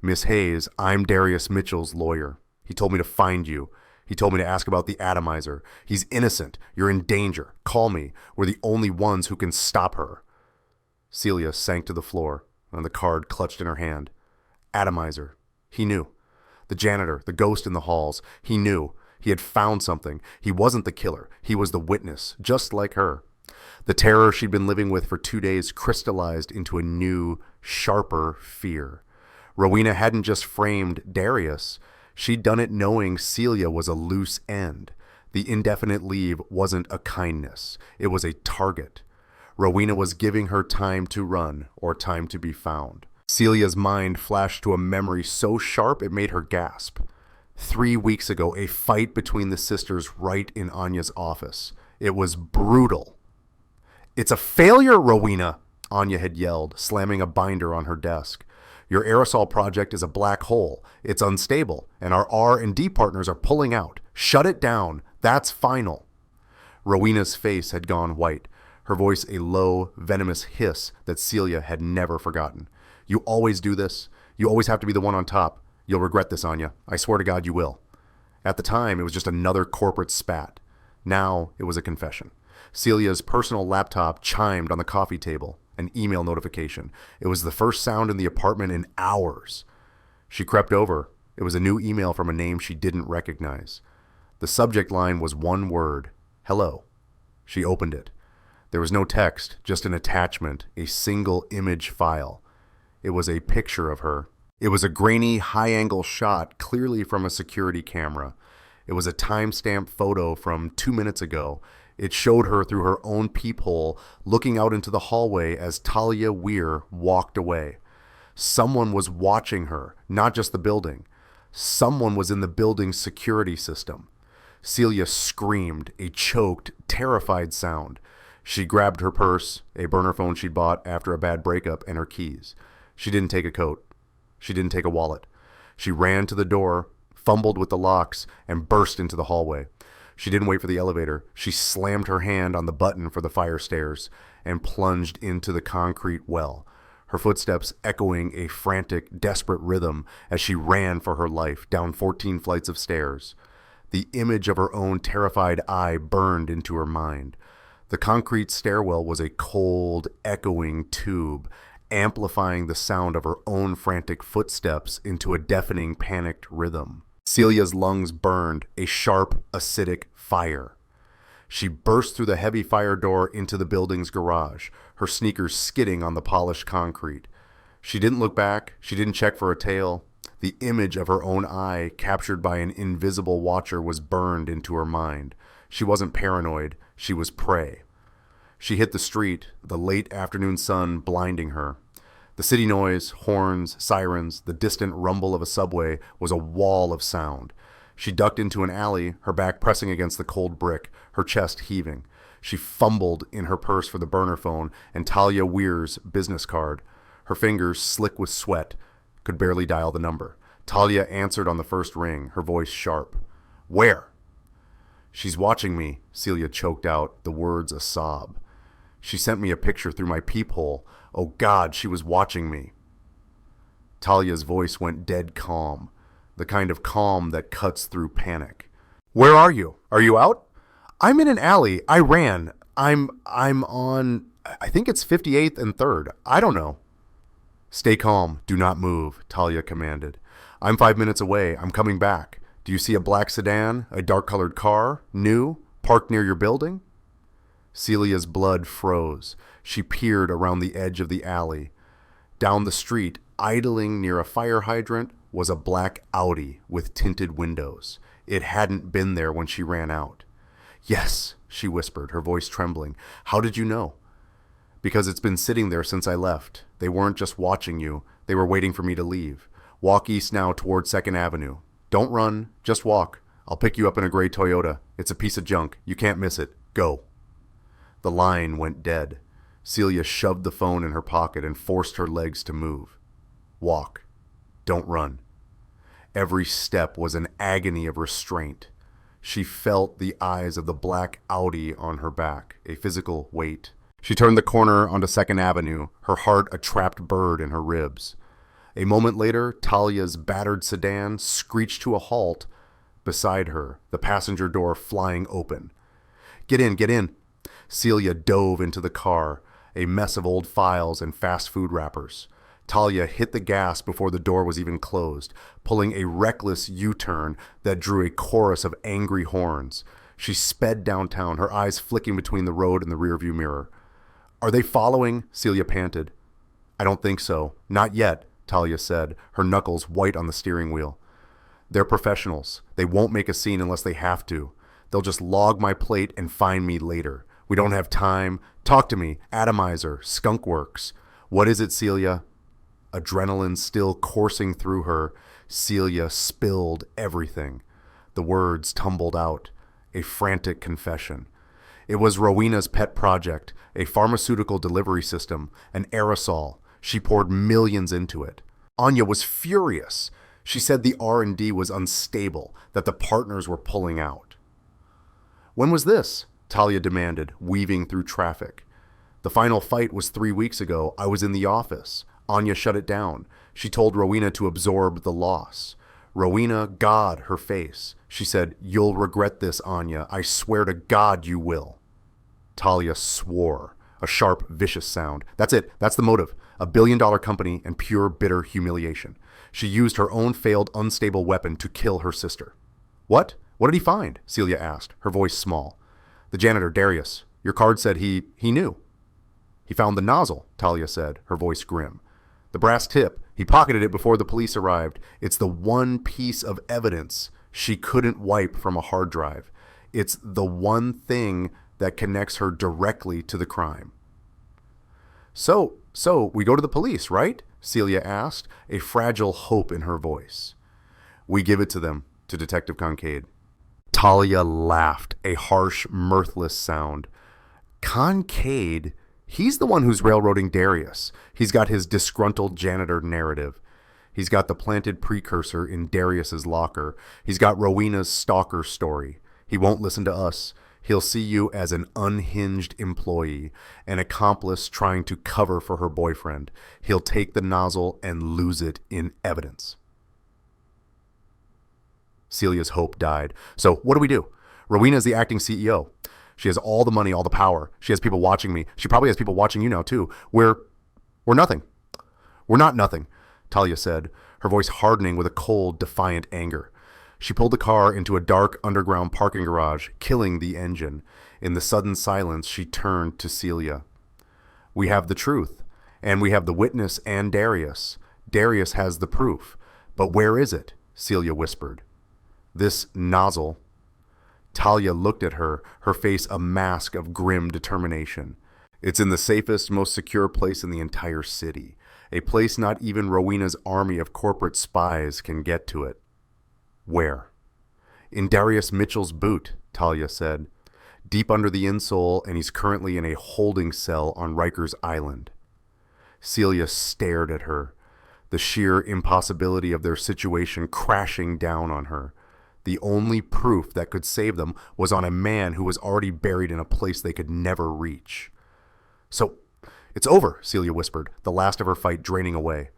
"Miss Hayes, I'm Darius Mitchell's lawyer. He told me to find you. He told me to ask about the atomizer. He's innocent. You're in danger. Call me. We're the only ones who can stop her." Celia sank to the floor, and the card clutched in her hand. Atomizer. He knew. The janitor, the ghost in the halls. He knew. He had found something. He wasn't the killer. He was the witness, just like her. The terror she'd been living with for 2 days crystallized into a new, sharper fear. Rowena hadn't just framed Darius. She'd done it knowing Celia was a loose end. The indefinite leave wasn't a kindness. It was a target. Rowena was giving her time to run, or time to be found. Celia's mind flashed to a memory so sharp it made her gasp. 3 weeks ago, a fight between the sisters right in Anya's office. It was brutal. "It's a failure, Rowena," Anya had yelled, slamming a binder on her desk. "Your aerosol project is a black hole. It's unstable, and our R&D partners are pulling out. Shut it down. That's final." Rowena's face had gone white, her voice a low, venomous hiss that Celia had never forgotten. "You always do this. You always have to be the one on top. You'll regret this, Anya. I swear to God you will." At the time, it was just another corporate spat. Now it was a confession. Celia's personal laptop chimed on the coffee table, an email notification. It was the first sound in the apartment in hours. She crept over. It was a new email from a name she didn't recognize. The subject line was one word, hello. She opened it. There was no text, just an attachment, a single image file. It was a picture of her. It was a grainy, high-angle shot, clearly from a security camera. It was a time-stamped photo from 2 minutes ago. It showed her through her own peephole, looking out into the hallway as Talia Weir walked away. Someone was watching her, not just the building. Someone was in the building's security system. Celia screamed, a choked, terrified sound. She grabbed her purse, a burner phone she'd bought after a bad breakup, and her keys. She didn't take a coat. She didn't take a wallet. She ran to the door, fumbled with the locks, and burst into the hallway. She didn't wait for the elevator. She slammed her hand on the button for the fire stairs and plunged into the concrete well, her footsteps echoing a frantic, desperate rhythm as she ran for her life down 14 flights of stairs. The image of her own terrified eye burned into her mind. The concrete stairwell was a cold, echoing tube, amplifying the sound of her own frantic footsteps into a deafening, panicked rhythm. Celia's lungs burned, a sharp, acidic fire. She burst through the heavy fire door into the building's garage, her sneakers skidding on the polished concrete. She didn't look back. She didn't check for a tail. The image of her own eye, captured by an invisible watcher, was burned into her mind. She wasn't paranoid. She was prey. She hit the street, the late afternoon sun blinding her. The city noise, horns, sirens, the distant rumble of a subway was a wall of sound. She ducked into an alley, her back pressing against the cold brick, her chest heaving. She fumbled in her purse for the burner phone and Talia Weir's business card. Her fingers, slick with sweat, could barely dial the number. Talia answered on the first ring, her voice sharp. Where? She's watching me, Celia choked out, the words a sob. She sent me a picture through my peephole. Oh God, she was watching me. Talia's voice went dead calm, the kind of calm that cuts through panic. Where are you? Are you out? I'm in an alley. I ran. I'm on, I think it's 58th and 3rd. I don't know. Stay calm. Do not move, Talia commanded. I'm 5 minutes away. I'm coming back. Do you see a black sedan, a dark-colored car, new, parked near your building? Celia's blood froze. She peered around the edge of the alley. Down the street, idling near a fire hydrant, was a black Audi with tinted windows. It hadn't been there when she ran out. Yes, she whispered, her voice trembling. How did you know? Because it's been sitting there since I left. They weren't just watching you. They were waiting for me to leave. Walk east now toward 2nd Avenue. Don't run. Just walk. I'll pick you up in a gray Toyota. It's a piece of junk. You can't miss it. Go. The line went dead. Celia shoved the phone in her pocket and forced her legs to move. Walk. Don't run. Every step was an agony of restraint. She felt the eyes of the black Audi on her back, a physical weight. She turned the corner onto 2nd Avenue, her heart a trapped bird in her ribs. A moment later, Talia's battered sedan screeched to a halt beside her, the passenger door flying open. Get in, get in. Celia dove into the car, a mess of old files and fast food wrappers. Talia hit the gas before the door was even closed, pulling a reckless U-turn that drew a chorus of angry horns. She sped downtown, her eyes flicking between the road and the rearview mirror. Are they following? Celia panted. I don't think so. Not yet, Talia said, her knuckles white on the steering wheel. They're professionals. They won't make a scene unless they have to. They'll just log my plate and find me later. We don't have time. Talk to me. Atomizer. Skunkworks. What is it, Celia? Adrenaline still coursing through her, Celia spilled everything. The words tumbled out, a frantic confession. It was Rowena's pet project, a pharmaceutical delivery system, an aerosol. She poured millions into it. Anya was furious. She said the R&D was unstable, that the partners were pulling out. When was this? Talia demanded, weaving through traffic. The final fight was 3 weeks ago. I was in the office. Anya shut it down. She told Rowena to absorb the loss. Rowena, God, her face. She said, "You'll regret this, Anya. I swear to God you will." Talia swore, a sharp, vicious sound. That's it. That's the motive. A billion-dollar company and pure, bitter humiliation. She used her own failed, unstable weapon to kill her sister. What? What did he find? Celia asked, her voice small. The janitor, Darius. Your card said he knew. He found the nozzle, Talia said, her voice grim. The brass tip. He pocketed it before the police arrived. It's the one piece of evidence she couldn't wipe from a hard drive. It's the one thing that connects her directly to the crime. So we go to the police, right? Celia asked, a fragile hope in her voice. We give it to them, to Detective Concade. Talia laughed, a harsh, mirthless sound. Concade? He's the one who's railroading Darius. He's got his disgruntled janitor narrative. He's got the planted precursor in Darius's locker. He's got Rowena's stalker story. He won't listen to us. He'll see you as an unhinged employee, an accomplice trying to cover for her boyfriend. He'll take the nozzle and lose it in evidence. Celia's hope died. So what do? Rowena's the acting CEO. She has all the money, all the power. She has people watching me. She probably has people watching you now, too. We're nothing. We're not nothing, Talia said, her voice hardening with a cold, defiant anger. She pulled the car into a dark underground parking garage, killing the engine. In the sudden silence, she turned to Celia. We have the truth, and we have the witness and Darius. Darius has the proof. But where is it? Celia whispered. This nozzle. Talia looked at her, her face a mask of grim determination. It's in the safest, most secure place in the entire city. A place not even Rowena's army of corporate spies can get to it. Where? In Darius Mitchell's boot, Talia said. Deep under the insole, and he's currently in a holding cell on Rikers Island. Celia stared at her, the sheer impossibility of their situation crashing down on her. The only proof that could save them was on a man who was already buried in a place they could never reach. So, it's over, Celia whispered, the last of her fight draining away.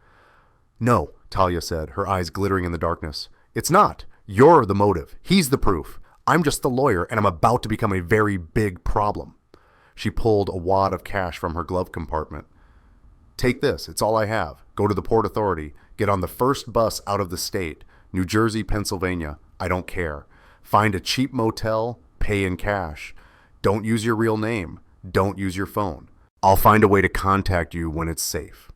No, Talia said, her eyes glittering in the darkness. It's not. You're the motive. He's the proof. I'm just the lawyer, and I'm about to become a very big problem. She pulled a wad of cash from her glove compartment. Take this. It's all I have. Go to the Port Authority. Get on the first bus out of the state. New Jersey, Pennsylvania. I don't care. Find a cheap motel. Pay in cash. Don't use your real name. Don't use your phone. I'll find a way to contact you when it's safe.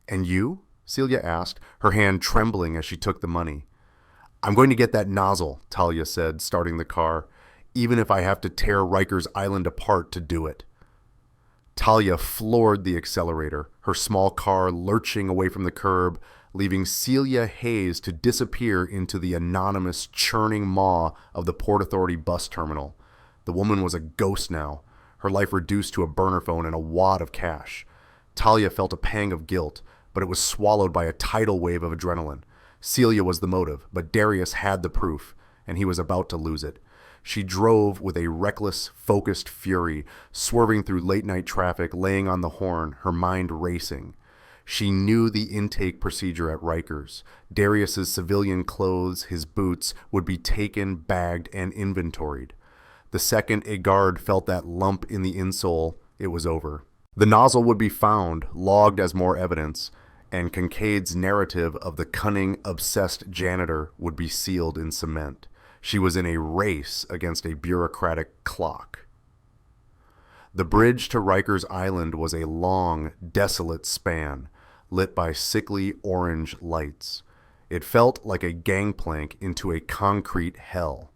And you? Celia asked, her hand trembling as she took the money. I'm going to get that nozzle, Talia said, starting the car, even if I have to tear Rikers Island apart to do it. Talia floored the accelerator, her small car lurching away from the curb, leaving Celia Hayes to disappear into the anonymous churning maw of the Port Authority bus terminal. The woman was a ghost now, her life reduced to a burner phone and a wad of cash. Talia felt a pang of guilt, but it was swallowed by a tidal wave of adrenaline. Celia was the motive, but Darius had the proof, and he was about to lose it. She drove with a reckless, focused fury, swerving through late-night traffic, laying on the horn, her mind racing. She knew the intake procedure at Rikers. Darius's civilian clothes, his boots, would be taken, bagged, and inventoried. The second a guard felt that lump in the insole, it was over. The nozzle would be found, logged as more evidence, and Kincaid's narrative of the cunning, obsessed janitor would be sealed in cement. She was in a race against a bureaucratic clock. The bridge to Rikers Island was a long, desolate span, lit by sickly orange lights. It felt like a gangplank into a concrete hell.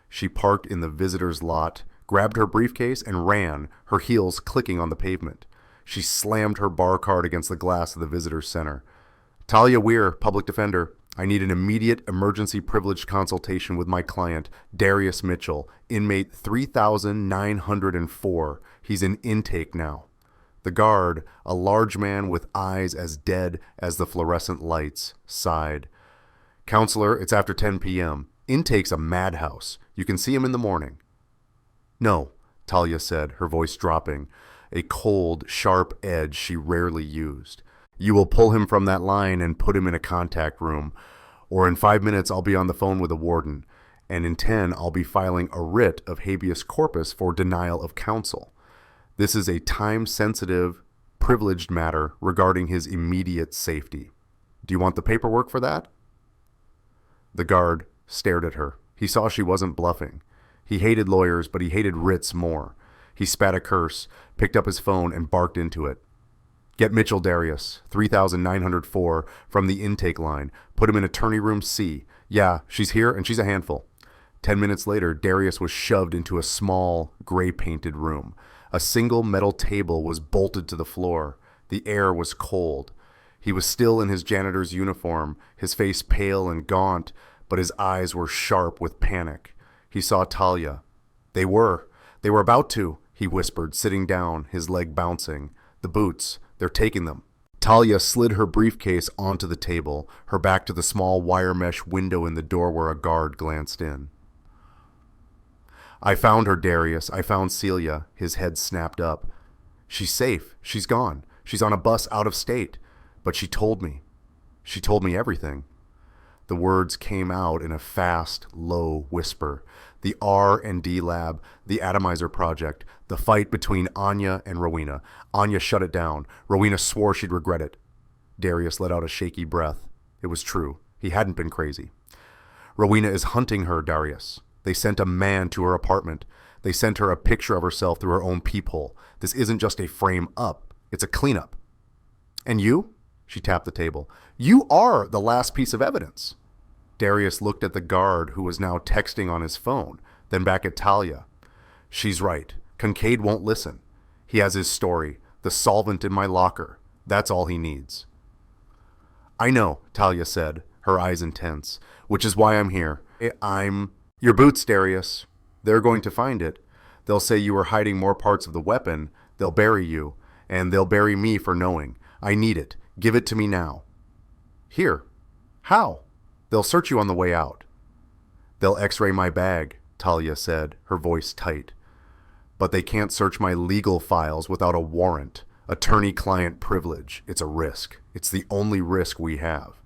She parked in the visitor's lot, grabbed her briefcase, and ran, her heels clicking on the pavement. She slammed her bar card against the glass of the visitor's center. Talia Weir, public defender. I need an immediate emergency privileged consultation with my client, Darius Mitchell, inmate 3904. He's in intake now. The guard, a large man with eyes as dead as the fluorescent lights, sighed. Counselor, it's after 10 p.m. Intake's a madhouse. You can see him in the morning. No, Talia said, her voice dropping, a cold, sharp edge she rarely used. You will pull him from that line and put him in a contact room. Or in 5 minutes, I'll be on the phone with a warden. And in 10, I'll be filing a writ of habeas corpus for denial of counsel. This is a time-sensitive, privileged matter regarding his immediate safety. Do you want the paperwork for that? The guard stared at her. He saw she wasn't bluffing. He hated lawyers, but he hated writs more. He spat a curse, picked up his phone, and barked into it. Get Mitchell Darius, 3904, from the intake line. Put him in attorney room C. Yeah, she's here, and she's a handful. 10 minutes later, Darius was shoved into a small, gray-painted room. A single metal table was bolted to the floor. The air was cold. He was still in his janitor's uniform, his face pale and gaunt, but his eyes were sharp with panic. He saw Talia. They were about to, he whispered, sitting down, his leg bouncing. The boots, they're taking them. Talia slid her briefcase onto the table, her back to the small wire mesh window in the door where a guard glanced in. I found her, Darius. I found Celia. His head snapped up. She's safe. She's gone. She's on a bus out of state. But she told me. She told me everything. The words came out in a fast, low whisper. The R&D lab, the atomizer project, the fight between Anya and Rowena. Anya shut it down. Rowena swore she'd regret it. Darius let out a shaky breath. It was true. He hadn't been crazy. Rowena is hunting her, Darius. They sent a man to her apartment. They sent her a picture of herself through her own peephole. This isn't just a frame up. It's a cleanup. And you? She tapped the table. You are the last piece of evidence. Darius looked at the guard who was now texting on his phone, then back at Talia. She's right. Kincaid won't listen. He has his story. The solvent in my locker. That's all he needs. I know, Talia said, her eyes intense, which is why I'm here. Your boots, Darius. They're going to find it. They'll say you were hiding more parts of the weapon. They'll bury you. And they'll bury me for knowing. I need it. Give it to me now. Here. How? They'll search you on the way out. They'll x-ray my bag, Talia said, her voice tight. But they can't search my legal files without a warrant. Attorney-client privilege. It's a risk. It's the only risk we have.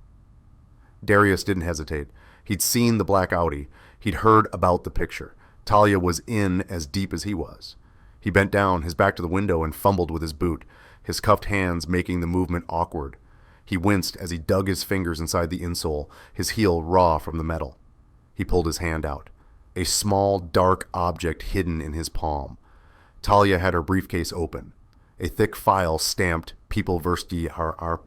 Darius didn't hesitate. He'd seen the black Audi. He'd heard about the picture. Talia was in as deep as he was. He bent down, his back to the window, and fumbled with his boot, his cuffed hands making the movement awkward. He winced as he dug his fingers inside the insole, his heel raw from the metal. He pulled his hand out. A small, dark object hidden in his palm. Talia had her briefcase open. A thick file stamped People vs. D.R.R.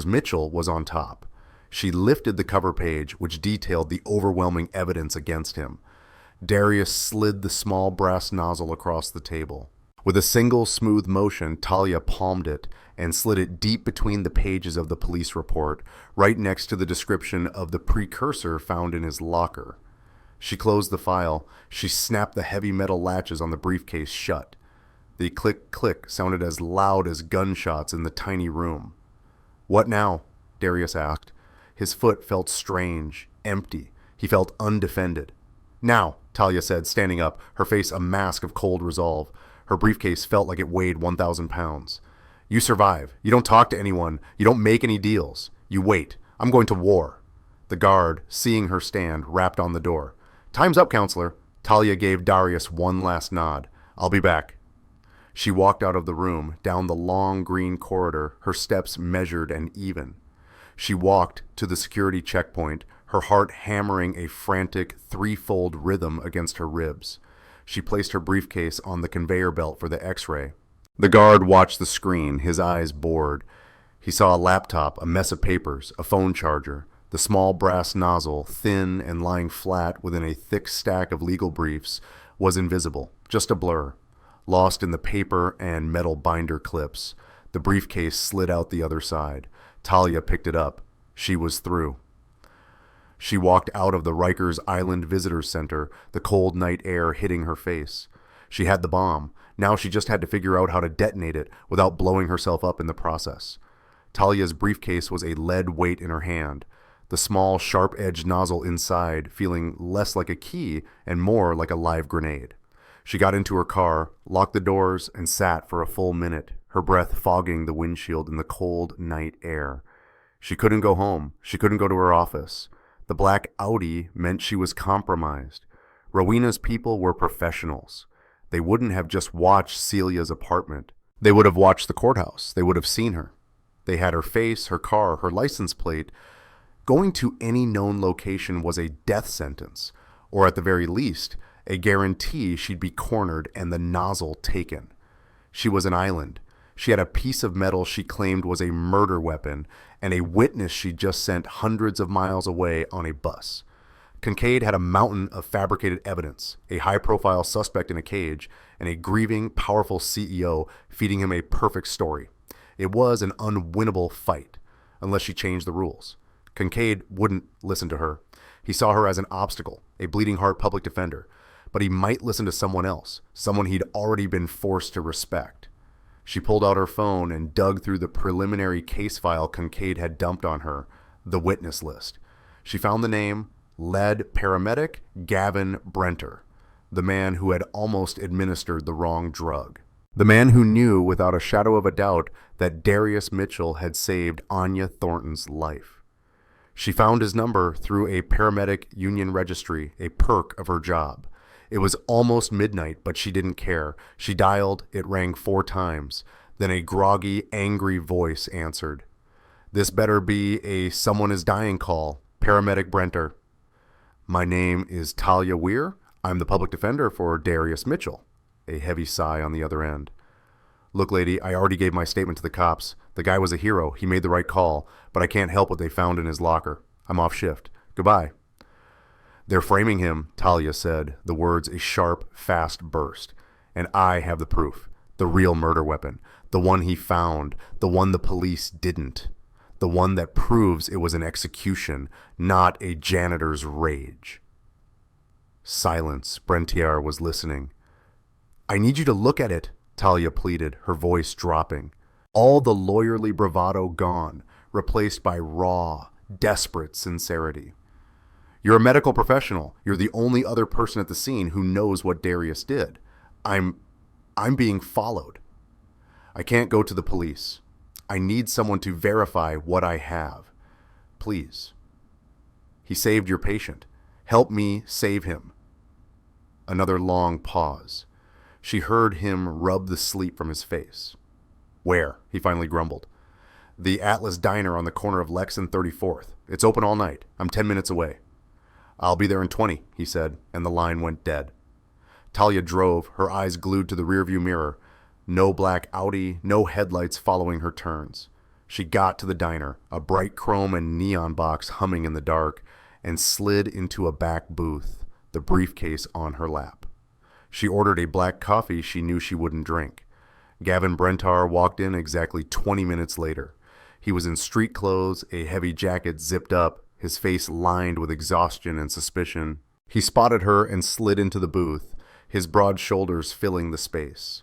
Mitchell was on top. She lifted the cover page, which detailed the overwhelming evidence against him. Darius slid the small brass nozzle across the table. With a single smooth motion, Talia palmed it and slid it deep between the pages of the police report, right next to the description of the precursor found in his locker. She closed the file. She snapped the heavy metal latches on the briefcase shut. The click-click sounded as loud as gunshots in the tiny room. What now? Darius asked. His foot felt strange, empty. He felt undefended. Now, Talia said, standing up, her face a mask of cold resolve. Her briefcase felt like it weighed 1,000 pounds. You survive. You don't talk to anyone. You don't make any deals. You wait. I'm going to war. The guard, seeing her stand, rapped on the door. Time's up, counselor. Talia gave Darius one last nod. I'll be back. She walked out of the room, down the long green corridor, her steps measured and even. She walked to the security checkpoint, her heart hammering a frantic, threefold rhythm against her ribs. She placed her briefcase on the conveyor belt for the x-ray. The guard watched the screen, his eyes bored. He saw a laptop, a mess of papers, a phone charger. The small brass nozzle, thin and lying flat within a thick stack of legal briefs, was invisible, just a blur. Lost in the paper and metal binder clips, the briefcase slid out the other side. Talia picked it up. She was through. She walked out of the Rikers Island Visitor Center, the cold night air hitting her face. She had the bomb. Now she just had to figure out how to detonate it without blowing herself up in the process. Talia's briefcase was a lead weight in her hand, the small, sharp-edged nozzle inside feeling less like a key and more like a live grenade. She got into her car, locked the doors, and sat for a full minute, her breath fogging the windshield in the cold night air. She couldn't go home. She couldn't go to her office. The black Audi meant she was compromised. Rowena's people were professionals. They wouldn't have just watched Celia's apartment. They would have watched the courthouse. They would have seen her. They had her face, her car, her license plate. Going to any known location was a death sentence, or at the very least, a guarantee she'd be cornered and the nozzle taken. She was an island. She had a piece of metal she claimed was a murder weapon and a witness she'd just sent hundreds of miles away on a bus. Kincaid had a mountain of fabricated evidence, a high-profile suspect in a cage, and a grieving, powerful CEO feeding him a perfect story. It was an unwinnable fight, unless she changed the rules. Kincaid wouldn't listen to her. He saw her as an obstacle, a bleeding heart public defender, but he might listen to someone else, someone he'd already been forced to respect. She pulled out her phone and dug through the preliminary case file Kincaid had dumped on her, the witness list. She found the name, lead paramedic Gavin Brenter, the man who had almost administered the wrong drug. The man who knew without a shadow of a doubt that Darius Mitchell had saved Anya Thornton's life. She found his number through a paramedic union registry, a perk of her job. It was almost midnight, but she didn't care. She dialed, it rang 4 times. Then a groggy, angry voice answered. "This better be a someone is dying call. Paramedic Brenter." "My name is Talia Weir. I'm the public defender for Darius Mitchell." A heavy sigh on the other end. "Look, lady, I already gave my statement to the cops. The guy was a hero. He made the right call, but I can't help what they found in his locker. I'm off shift. Goodbye." "They're framing him," Talia said, the words a sharp, fast burst. "And I have the proof. The real murder weapon. The one he found. The one the police didn't. The one that proves it was an execution, not a janitor's rage." Silence. Brentier was listening. "I need you to look at it," Talia pleaded, her voice dropping. All the lawyerly bravado gone, replaced by raw, desperate sincerity. "You're a medical professional. You're the only other person at the scene who knows what Darius did. I'm being followed. I can't go to the police. I need someone to verify what I have. Please. He saved your patient. Help me save him." Another long pause. She heard him rub the sleep from his face. "Where?" he finally grumbled. "The Atlas Diner on the corner of Lex and 34th. It's open all night. I'm 10 minutes away." "I'll be there in 20, he said, and the line went dead. Talia drove, her eyes glued to the rearview mirror. No black Audi, no headlights following her turns. She got to the diner, a bright chrome and neon box humming in the dark, and slid into a back booth, the briefcase on her lap. She ordered a black coffee she knew she wouldn't drink. Gavin Brenter walked in exactly 20 minutes later. He was in street clothes, a heavy jacket zipped up, his face lined with exhaustion and suspicion. He spotted her and slid into the booth, his broad shoulders filling the space.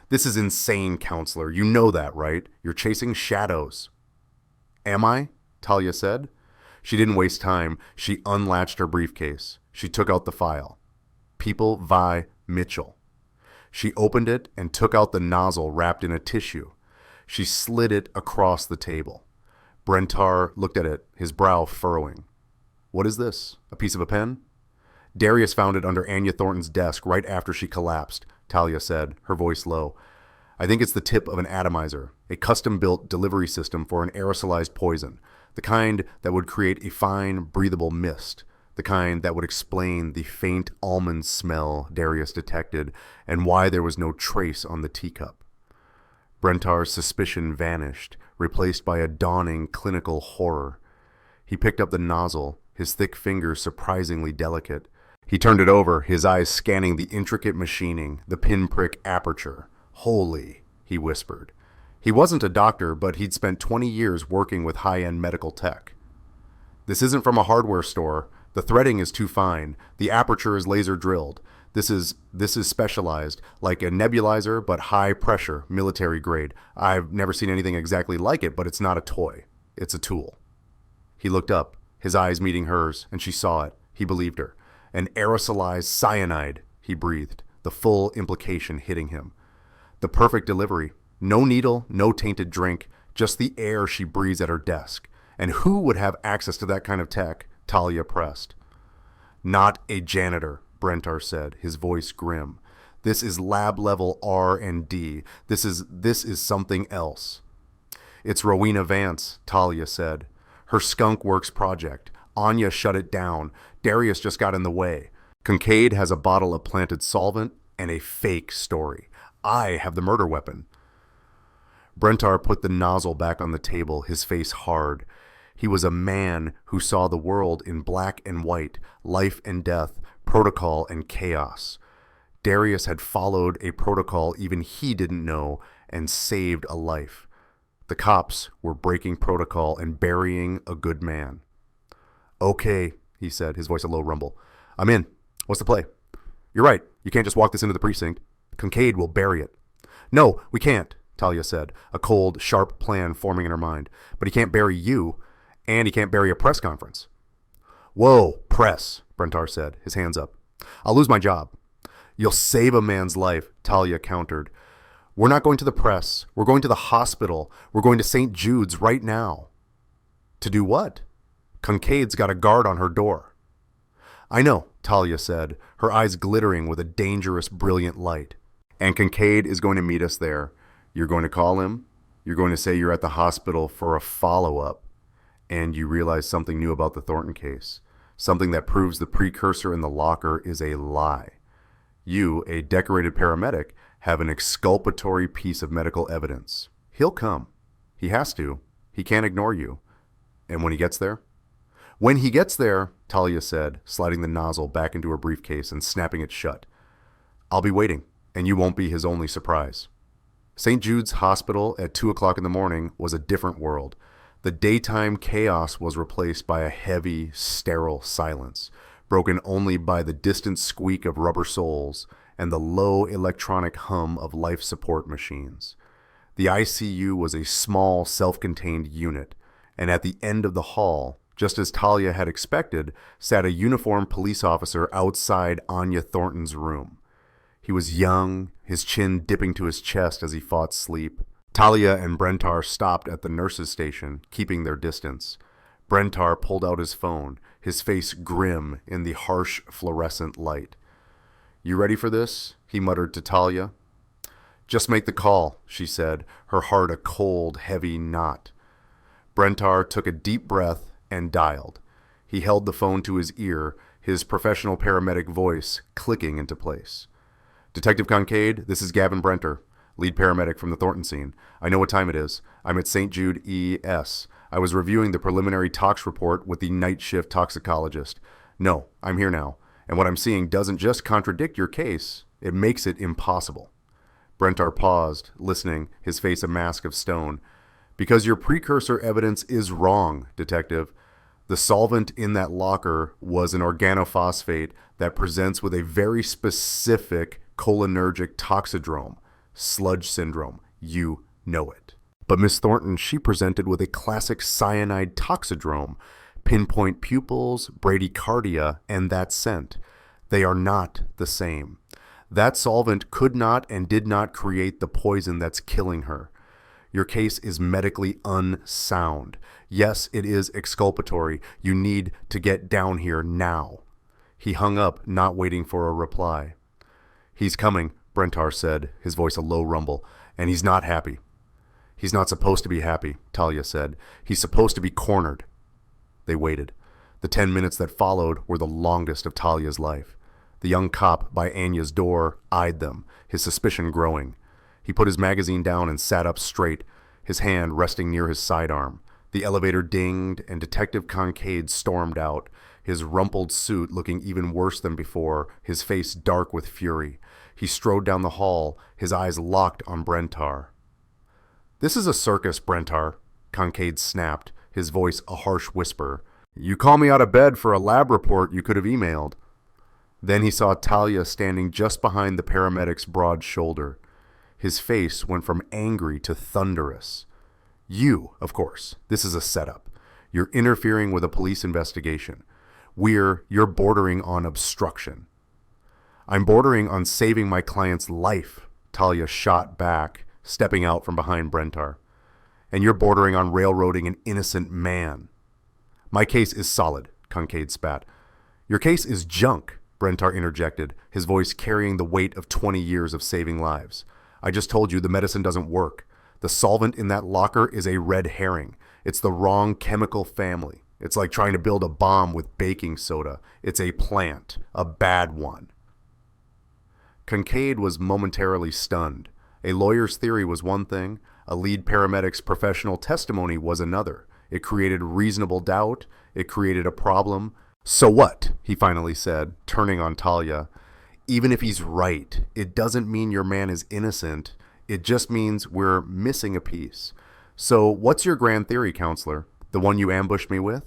"This is insane, counselor. You know that, right? You're chasing shadows." "Am I?" Talia said. She didn't waste time. She unlatched her briefcase. She took out the file. People vi Mitchell. She opened it and took out the nozzle wrapped in a tissue. She slid it across the table. Brenter looked at it, his brow furrowing. "What is this? A piece of a pen?" "Darius found it under Anya Thornton's desk right after she collapsed," Talia said, her voice low. "I think it's the tip of an atomizer, a custom-built delivery system for an aerosolized poison, the kind that would create a fine, breathable mist, the kind that would explain the faint almond smell Darius detected and why there was no trace on the teacup." Brentar's suspicion vanished, replaced by a dawning clinical horror. He picked up the nozzle, his thick fingers surprisingly delicate. He turned it over, his eyes scanning the intricate machining, the pinprick aperture. "Holy," he whispered. He wasn't a doctor, but he'd spent 20 years working with high-end medical tech. "This isn't from a hardware store. The threading is too fine. The aperture is laser drilled. This is specialized, like a nebulizer, but high pressure, military grade. I've never seen anything exactly like it, but it's not a toy. It's a tool." He looked up, his eyes meeting hers, and she saw it. He believed her. "An aerosolized cyanide," he breathed, the full implication hitting him. The perfect delivery. No needle, no tainted drink, just the air she breathes at her desk. And who would have access to that kind of tech? Talia pressed. Not a janitor, Brentar said, his voice grim. This is lab-level R&D. This is something else. It's Rowena Vance, Talia said. Her skunk works project. Anya shut it down. Darius just got in the way. Kincaid has a bottle of planted solvent and a fake story. I have the murder weapon. Brentar put the nozzle back on the table, his face hard. He was a man who saw the world in black and white, life and death, protocol and chaos. Darius had followed a protocol even he didn't know and saved a life. The cops were breaking protocol and burying a good man. Okay, he said, his voice a low rumble. I'm in. What's the play? You're right. You can't just walk this into the precinct. Kincaid will bury it. No, we can't, Talia said, a cold, sharp plan forming in her mind. But he can't bury you, and he can't bury a press conference. Whoa, press, Brentar said, his hands up. I'll lose my job. You'll save a man's life, Talia countered. We're not going to the press. We're going to the hospital. We're going to St. Jude's right now. To do what? Kincaid's got a guard on her door. I know, Talia said, her eyes glittering with a dangerous, brilliant light. And Kincaid is going to meet us there. You're going to call him. You're going to say you're at the hospital for a follow-up. And you realize something new about the Thornton case. Something that proves the precursor in the locker is a lie. You, a decorated paramedic, have an exculpatory piece of medical evidence. He'll come. He has to. He can't ignore you. And when he gets there? When he gets there, Talia said, sliding the nozzle back into her briefcase and snapping it shut. I'll be waiting, and you won't be his only surprise. St. Jude's Hospital at 2 o'clock in the morning was a different world. The daytime chaos was replaced by a heavy, sterile silence, broken only by the distant squeak of rubber soles and the low electronic hum of life support machines. The ICU was a small, self-contained unit, and at the end of the hall, just as Talia had expected, sat a uniformed police officer outside Anya Thornton's room. He was young, his chin dipping to his chest as he fought sleep. Talia and Brentar stopped at the nurse's station, keeping their distance. Brentar pulled out his phone, his face grim in the harsh fluorescent light. You ready for this? He muttered to Talia. Just make the call, she said, her heart a cold, heavy knot. Brentar took a deep breath and dialed. He held the phone to his ear, his professional paramedic voice clicking into place. Detective Kincaid, this is Gavin Brentar, lead paramedic from the Thornton scene. I know what time it is. I'm at St. Jude E.S. I was reviewing the preliminary tox report with the night shift toxicologist. No, I'm here now, and what I'm seeing doesn't just contradict your case, it makes it impossible. Brentar paused, listening, his face a mask of stone. Because your precursor evidence is wrong, Detective. The solvent in that locker was an organophosphate that presents with a very specific cholinergic toxidrome, sludge syndrome. You know it. But Miss Thornton, she presented with a classic cyanide toxidrome, pinpoint pupils, bradycardia, and that scent. They are not the same. That solvent could not and did not create the poison that's killing her. Your case is medically unsound. Yes, it is exculpatory. You need to get down here now. He hung up, not waiting for a reply. He's coming, Brentar said, his voice a low rumble, and he's not happy. He's not supposed to be happy, Talia said. He's supposed to be cornered. They waited. The 10 minutes that followed were the longest of Talia's life. The young cop by Anya's door eyed them, his suspicion growing. He put his magazine down and sat up straight, his hand resting near his sidearm. The elevator dinged, and Detective Kincaid stormed out, his rumpled suit looking even worse than before, his face dark with fury. He strode down the hall, his eyes locked on Brentar. This is a circus, Brentar, Kincaid snapped, his voice a harsh whisper. You call me out of bed for a lab report you could have emailed. Then he saw Talia standing just behind the paramedic's broad shoulder. His face went from angry to thunderous. You, of course, this is a setup. You're interfering with a police investigation. You're bordering on obstruction. I'm bordering on saving my client's life, Talia shot back, stepping out from behind Brentar. and you're bordering on railroading an innocent man. My case is solid, Kincaid spat. Your case is junk, Brentar interjected, his voice carrying the weight of 20 years of saving lives. I just told you the medicine doesn't work. The solvent in that locker is a red herring. It's the wrong chemical family. It's like trying to build a bomb with baking soda. It's a plant, a bad one. Kincaid was momentarily stunned. A lawyer's theory was one thing. A lead paramedic's professional testimony was another. It created reasonable doubt. It created a problem. So what? He finally said, turning on Talia. Even if he's right, it doesn't mean your man is innocent. It just means we're missing a piece. So what's your grand theory, counselor? The one you ambushed me with?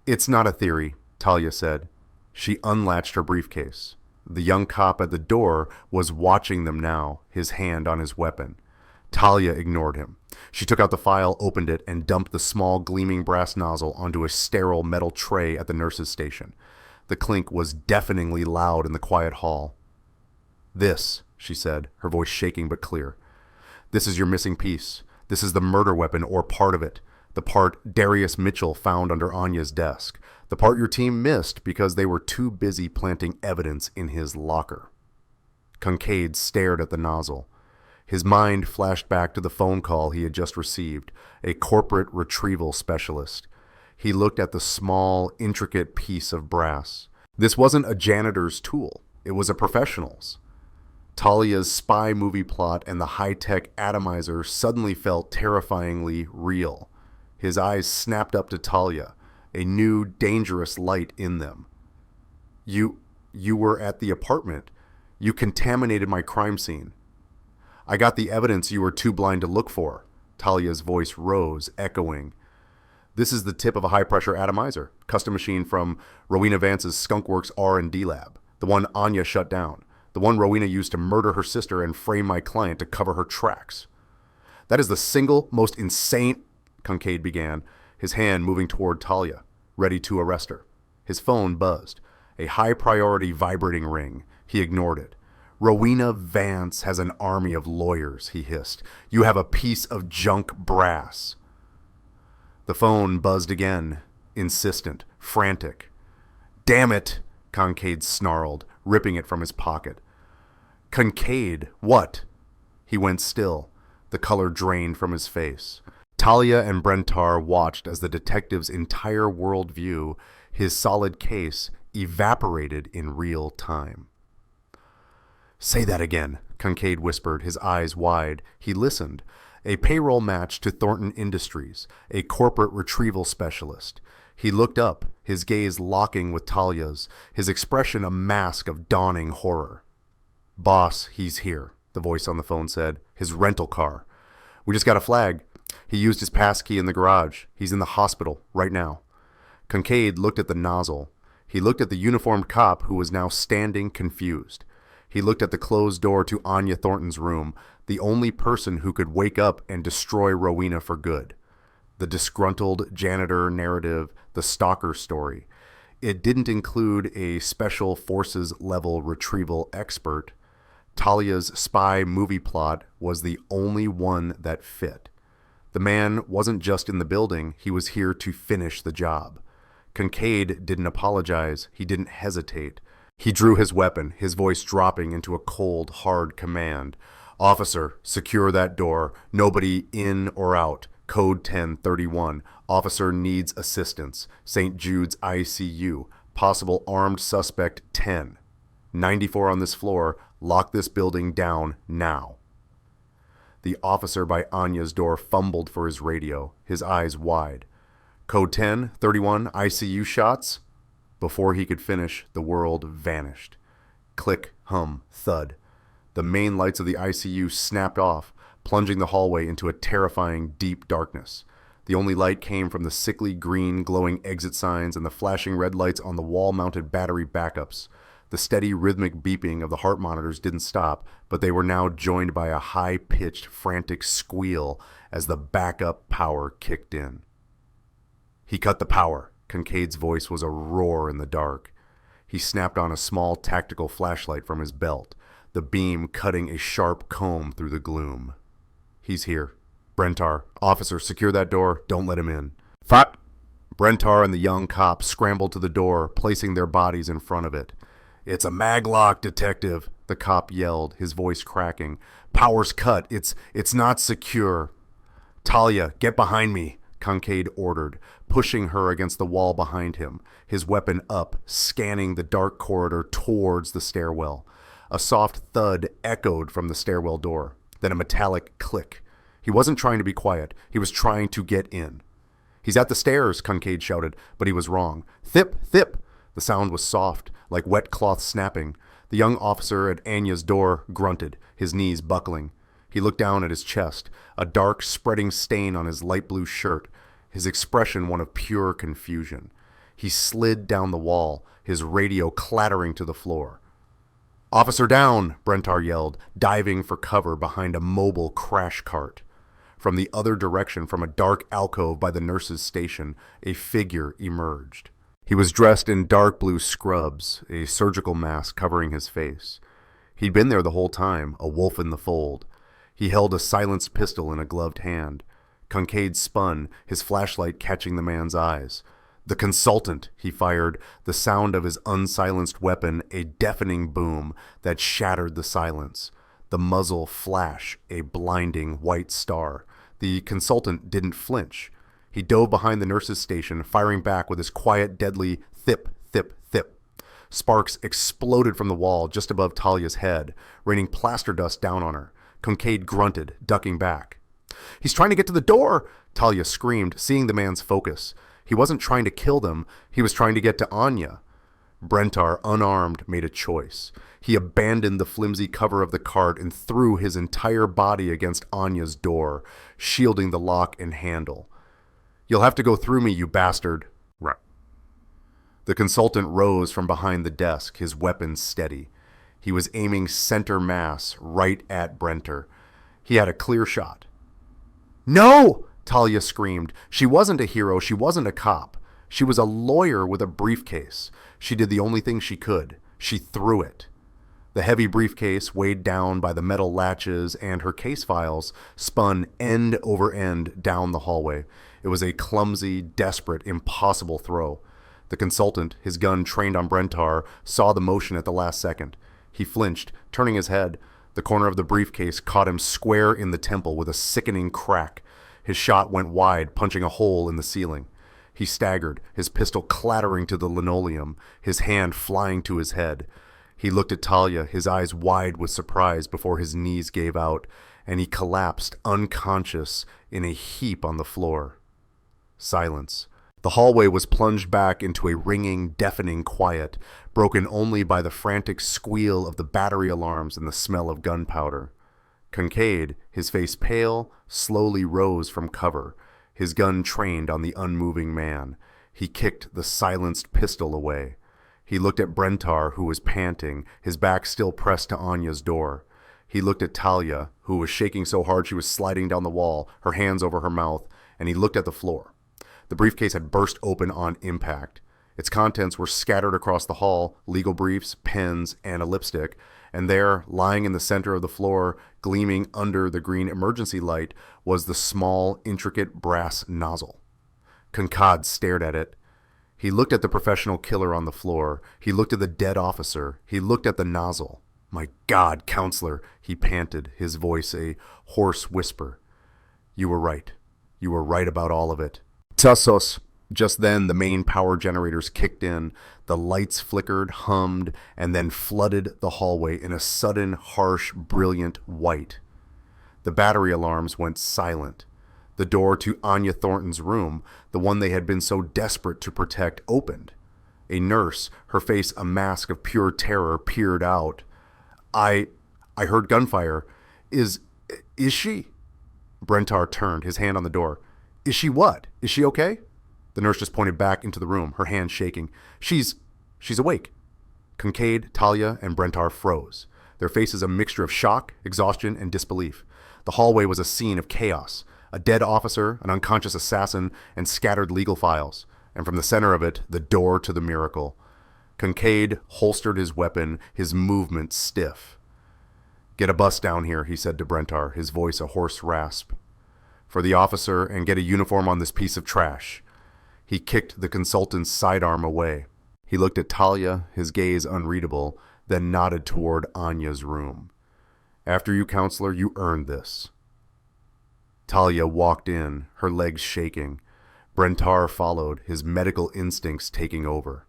It's not a theory, Talia said. She unlatched her briefcase. The young cop at the door was watching them now, his hand on his weapon. Talia ignored him. She took out the file, opened it, and dumped the small gleaming brass nozzle onto a sterile metal tray at the nurse's station. The clink was deafeningly loud in the quiet hall. This, she said, her voice shaking but clear. This is your missing piece. This is the murder weapon, or part of it. The part Darius Mitchell found under Anya's desk. The part your team missed because they were too busy planting evidence in his locker. Kincaid stared at the nozzle. His mind flashed back to the phone call he had just received, a corporate retrieval specialist. He looked at the small, intricate piece of brass. This wasn't a janitor's tool. It was a professional's. Talia's spy movie plot and the high-tech atomizer suddenly felt terrifyingly real. His eyes snapped up to Talia, a new, dangerous light in them. You were at the apartment. You contaminated my crime scene. I got the evidence you were too blind to look for. Talia's voice rose, echoing. This is the tip of a high-pressure atomizer, custom machine from Rowena Vance's Skunkworks R&D lab, the one Anya shut down, the one Rowena used to murder her sister and frame my client to cover her tracks. That is the single most insane... Kincaid began, his hand moving toward Talia, ready to arrest her. His phone buzzed, a high-priority vibrating ring. He ignored it. Rowena Vance has an army of lawyers, he hissed. You have a piece of junk brass. The phone buzzed again, insistent, frantic. Damn it, Kincaid snarled, ripping it from his pocket. Kincaid, what? He went still, the color drained from his face. Talia and Brentar watched as the detective's entire worldview, his solid case, evaporated in real time. Say that again, Kincaid whispered, his eyes wide. He listened. A payroll match to Thornton Industries, a corporate retrieval specialist. He looked up, his gaze locking with Talia's, his expression a mask of dawning horror. Boss, he's here, the voice on the phone said. His rental car. We just got a flag. He used his passkey in the garage. He's in the hospital right now. Kincaid looked at the nozzle. He looked at the uniformed cop who was now standing confused. He looked at the closed door to Anya Thornton's room, the only person who could wake up and destroy Rowena for good. The disgruntled janitor narrative, the stalker story. It didn't include a special forces level retrieval expert. Talia's spy movie plot was the only one that fit. The man wasn't just in the building, he was here to finish the job. Kincaid didn't apologize, he didn't hesitate. He drew his weapon, his voice dropping into a cold, hard command. Officer, secure that door. Nobody in or out. Code 1031. Officer needs assistance. St. Jude's ICU. Possible armed suspect 10. 94 on this floor. Lock this building down now. The officer by Anya's door fumbled for his radio, his eyes wide. Code 1031, ICU shots? Before he could finish, the world vanished. Click, hum, thud. The main lights of the ICU snapped off, plunging the hallway into a terrifying deep darkness. The only light came from the sickly green glowing exit signs and the flashing red lights on the wall-mounted battery backups. The steady rhythmic beeping of the heart monitors didn't stop, but they were now joined by a high-pitched, frantic squeal as the backup power kicked in. He cut the power. Kincaid's voice was a roar in the dark. He snapped on a small tactical flashlight from his belt, the beam cutting a sharp comb through the gloom. He's here. Brentar, officer, secure that door. Don't let him in. Fat. Brentar and the young cop scrambled to the door, placing their bodies in front of it. It's a maglock, detective, the cop yelled, his voice cracking. Power's cut. It's not secure. Talia, get behind me, Kincaid ordered, pushing her against the wall behind him, his weapon up, scanning the dark corridor towards the stairwell. A soft thud echoed from the stairwell door, then a metallic click. He wasn't trying to be quiet. He was trying to get in. He's at the stairs, Kincaid shouted, but he was wrong. Thip, thip. The sound was soft, like wet cloth snapping. The young officer at Anya's door grunted, his knees buckling. He looked down at his chest, a dark, spreading stain on his light blue shirt, his expression one of pure confusion. He slid down the wall, his radio clattering to the floor. Officer down, Brentar yelled, diving for cover behind a mobile crash cart. From the other direction, from a dark alcove by the nurse's station, a figure emerged. He was dressed in dark blue scrubs, a surgical mask covering his face. He'd been there the whole time, a wolf in the fold. He held a silenced pistol in a gloved hand. Kincaid spun, his flashlight catching the man's eyes. The consultant, he fired, the sound of his unsilenced weapon a deafening boom that shattered the silence. The muzzle flash, a blinding white star. The consultant didn't flinch. He dove behind the nurse's station, firing back with his quiet, deadly thip, thip, thip. Sparks exploded from the wall just above Talia's head, raining plaster dust down on her. Kincaid grunted, ducking back. He's trying to get to the door, Talia screamed, seeing the man's focus. He wasn't trying to kill them. He was trying to get to Anya. Brentar, unarmed, made a choice. He abandoned the flimsy cover of the cart and threw his entire body against Anya's door, shielding the lock and handle. You'll have to go through me, you bastard. Right. The consultant rose from behind the desk, his weapon steady. He was aiming center mass right at Brentar. He had a clear shot. No! Talia screamed. She wasn't a hero. She wasn't a cop. She was a lawyer with a briefcase. She did the only thing she could. She threw it. The heavy briefcase, weighed down by the metal latches and her case files, spun end over end down the hallway. It was a clumsy, desperate, impossible throw. The consultant, his gun trained on Brentar, saw the motion at the last second. He flinched, turning his head. The corner of the briefcase caught him square in the temple with a sickening crack. His shot went wide, punching a hole in the ceiling. He staggered, his pistol clattering to the linoleum, his hand flying to his head. He looked at Talia, his eyes wide with surprise before his knees gave out, and he collapsed, unconscious, in a heap on the floor. Silence. The hallway was plunged back into a ringing, deafening quiet, broken only by the frantic squeal of the battery alarms and the smell of gunpowder. Kincaid, his face pale, slowly rose from cover, his gun trained on the unmoving man. He kicked the silenced pistol away. He looked at Brentar, who was panting, his back still pressed to Anya's door. He looked at Talia, who was shaking so hard she was sliding down the wall, her hands over her mouth, and he looked at the floor. The briefcase had burst open on impact. Its contents were scattered across the hall, legal briefs, pens, and a lipstick, and there, lying in the center of the floor, gleaming under the green emergency light, was the small, intricate brass nozzle. Kincaid stared at it. He looked at the professional killer on the floor. He looked at the dead officer. He looked at the nozzle. My God, counselor, he panted, his voice a hoarse whisper. You were right. You were right about all of it. Tassos. Just then, the main power generators kicked in, the lights flickered, hummed, and then flooded the hallway in a sudden, harsh, brilliant white. The battery alarms went silent. The door to Anya Thornton's room, the one they had been so desperate to protect, opened. A nurse, her face a mask of pure terror, peered out. I heard gunfire. Is she? Brentar turned, his hand on the door. Is she what? Is she okay? The nurse just pointed back into the room, her hand shaking. She's awake. Kincaid, Talia, and Brentar froze, their faces a mixture of shock, exhaustion, and disbelief. The hallway was a scene of chaos, a dead officer, an unconscious assassin, and scattered legal files, and from the center of it, the door to the miracle. Kincaid holstered his weapon, his movement stiff. Get a bus down here, he said to Brentar, his voice a hoarse rasp. For the officer, and get a uniform on this piece of trash. He kicked the consultant's sidearm away. He looked at Talia, his gaze unreadable, then nodded toward Anya's room. After you, counselor, you earned this. Talia walked in, her legs shaking. Brentar followed, his medical instincts taking over.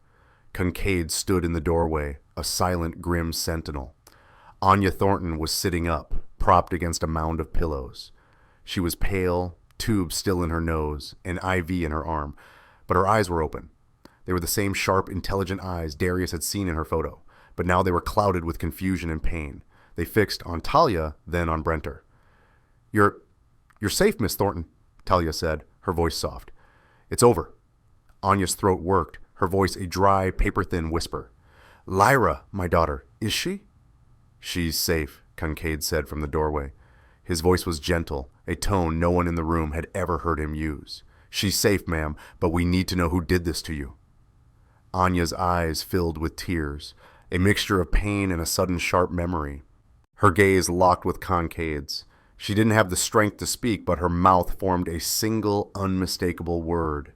Kincaid stood in the doorway, a silent, grim sentinel. Anya Thornton was sitting up, propped against a mound of pillows. She was pale, tubes still in her nose, an IV in her arm, but her eyes were open. They were the same sharp, intelligent eyes Darius had seen in her photo, but now they were clouded with confusion and pain. They fixed on Talia, then on Brenter. You're safe, Miss Thornton, Talia said, her voice soft. It's over. Anya's throat worked, her voice a dry, paper-thin whisper. Lyra, my daughter, is she? She's safe, Kincaid said from the doorway. His voice was gentle, a tone no one in the room had ever heard him use. She's safe, ma'am, but we need to know who did this to you. Anya's eyes filled with tears, a mixture of pain and a sudden sharp memory. Her gaze locked with Kincaid's. She didn't have the strength to speak, but her mouth formed a single, unmistakable word.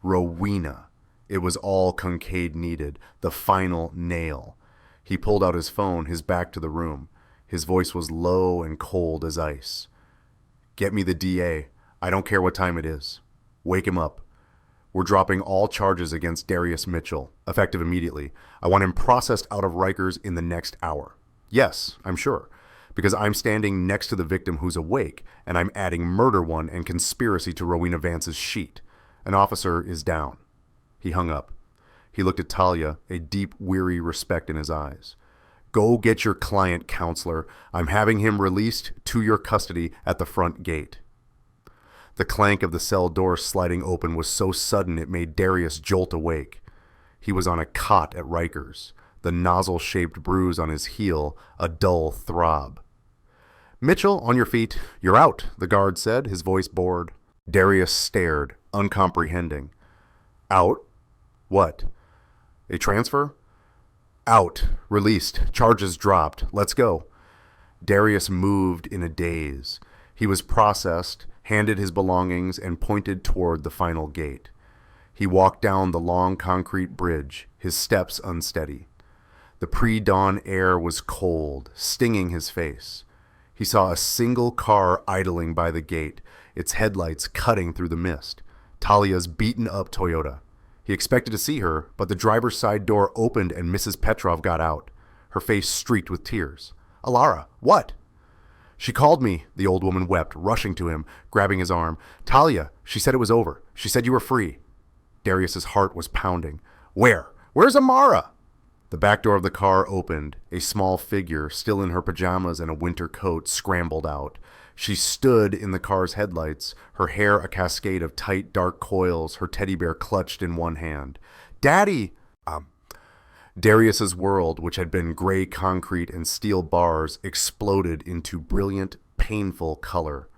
Rowena. It was all Kincaid needed, the final nail. He pulled out his phone, his back to the room. His voice was low and cold as ice. Get me the DA. I don't care what time it is. Wake him up. We're dropping all charges against Darius Mitchell, effective immediately. I want him processed out of Rikers in the next hour. Yes, I'm sure, because I'm standing next to the victim who's awake, and I'm adding murder one and conspiracy to Rowena Vance's sheet. An officer is down. He hung up. He looked at Talia, a deep, weary respect in his eyes. Go get your client, counselor. I'm having him released to your custody at the front gate. The clank of the cell door sliding open was so sudden it made Darius jolt awake. He was on a cot at Rikers, the nozzle-shaped bruise on his heel a dull throb. Mitchell, on your feet. You're out, the guard said, his voice bored. Darius stared, uncomprehending. Out? What? A transfer? Out. Released. Charges dropped. Let's go. Darius moved in a daze. He was processed, handed his belongings, and pointed toward the final gate. He walked down the long concrete bridge, his steps unsteady. The pre-dawn air was cold, stinging his face. He saw a single car idling by the gate, its headlights cutting through the mist. Talia's beaten-up Toyota. He expected to see her, but the driver's side door opened and Mrs. Petrov got out, her face streaked with tears. Alara, what? She called me, the old woman wept, rushing to him, grabbing his arm. Talia, she said it was over. She said you were free. Darius's heart was pounding. Where? Where's Amara? The back door of the car opened. A small figure, still in her pajamas and a winter coat, scrambled out. She stood in the car's headlights, her hair a cascade of tight, dark coils, her teddy bear clutched in one hand. Daddy! Darius's world, which had been gray concrete and steel bars, exploded into brilliant, painful color.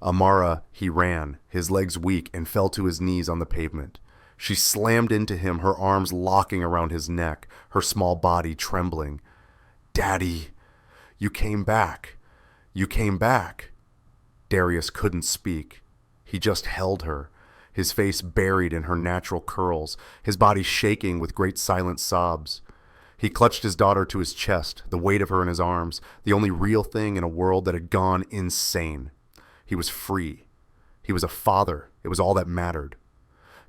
Amara, he ran, his legs weak, and fell to his knees on the pavement. She slammed into him, her arms locking around his neck, her small body trembling. Daddy, you came back. You came back. Darius couldn't speak. He just held her, his face buried in her natural curls, his body shaking with great silent sobs. He clutched his daughter to his chest, the weight of her in his arms, the only real thing in a world that had gone insane. He was free. He was a father. It was all that mattered.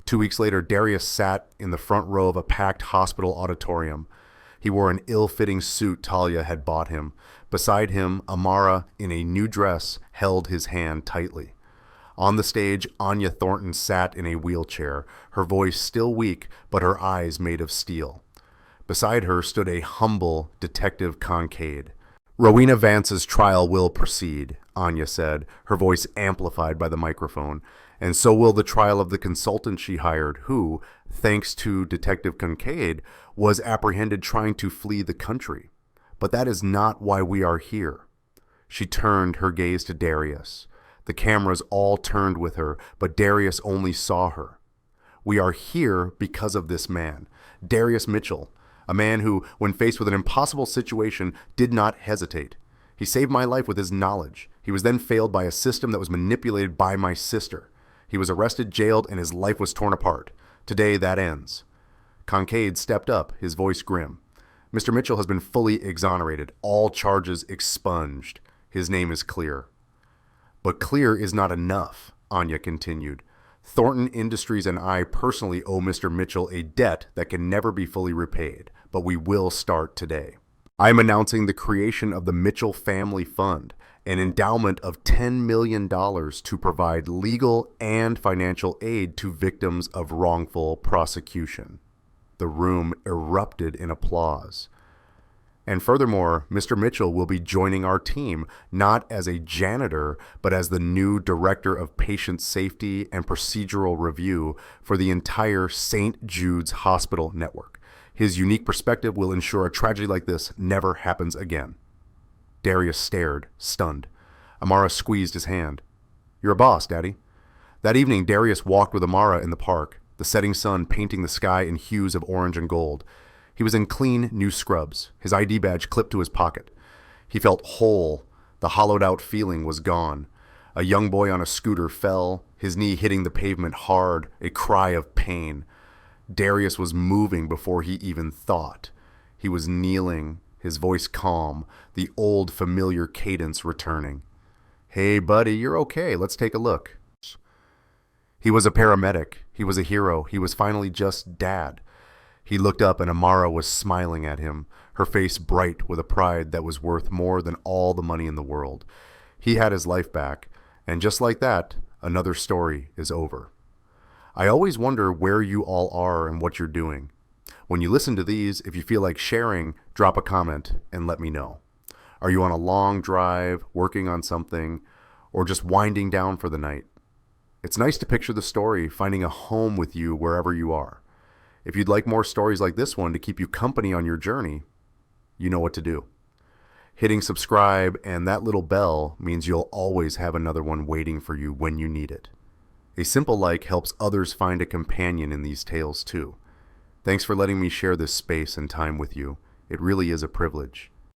2 weeks later, Darius sat in the front row of a packed hospital auditorium. He wore an ill-fitting suit Talia had bought him. Beside him, Amara, in a new dress, held his hand tightly. On the stage, Anya Thornton sat in a wheelchair, her voice still weak, but her eyes made of steel. Beside her stood a humble Detective Kincaid. Rowena Vance's trial will proceed, Anya said, her voice amplified by the microphone, and so will the trial of the consultant she hired, who, thanks to Detective Kincaid, was apprehended trying to flee the country. But that is not why we are here. She turned her gaze to Darius. The cameras all turned with her, but Darius only saw her. We are here because of this man, Darius Mitchell, a man who, when faced with an impossible situation, did not hesitate. He saved my life with his knowledge. He was then failed by a system that was manipulated by my sister. He was arrested, jailed, and his life was torn apart. Today, that ends. Kincaid stepped up, his voice grim. Mr. Mitchell has been fully exonerated, all charges expunged. His name is clear. But clear is not enough, Anya continued. Thornton Industries and I personally owe Mr. Mitchell a debt that can never be fully repaid, but we will start today. I am announcing the creation of the Mitchell Family Fund, an endowment of $10 million to provide legal and financial aid to victims of wrongful prosecution. The room erupted in applause. And furthermore, Mr. Mitchell will be joining our team, not as a janitor, but as the new Director of Patient Safety and Procedural Review for the entire St. Jude's Hospital network. His unique perspective will ensure a tragedy like this never happens again. Darius stared, stunned. Amara squeezed his hand. You're a boss, Daddy. That evening, Darius walked with Amara in the park, the setting sun painting the sky in hues of orange and gold. He was in clean, new scrubs, his ID badge clipped to his pocket. He felt whole. The hollowed-out feeling was gone. A young boy on a scooter fell, his knee hitting the pavement hard, a cry of pain. Darius was moving before he even thought. He was kneeling, his voice calm, the old familiar cadence returning. Hey, buddy, you're okay. Let's take a look. He was a paramedic. He was a hero. He was finally just Dad. He looked up and Amara was smiling at him, her face bright with a pride that was worth more than all the money in the world. He had his life back, and just like that, another story is over. I always wonder where you all are and what you're doing. When you listen to these, if you feel like sharing, drop a comment and let me know. Are you on a long drive, working on something, or just winding down for the night? It's nice to picture the story finding a home with you wherever you are. If you'd like more stories like this one to keep you company on your journey, you know what to do. Hitting subscribe and that little bell means you'll always have another one waiting for you when you need it. A simple like helps others find a companion in these tales too. Thanks for letting me share this space and time with you. It really is a privilege.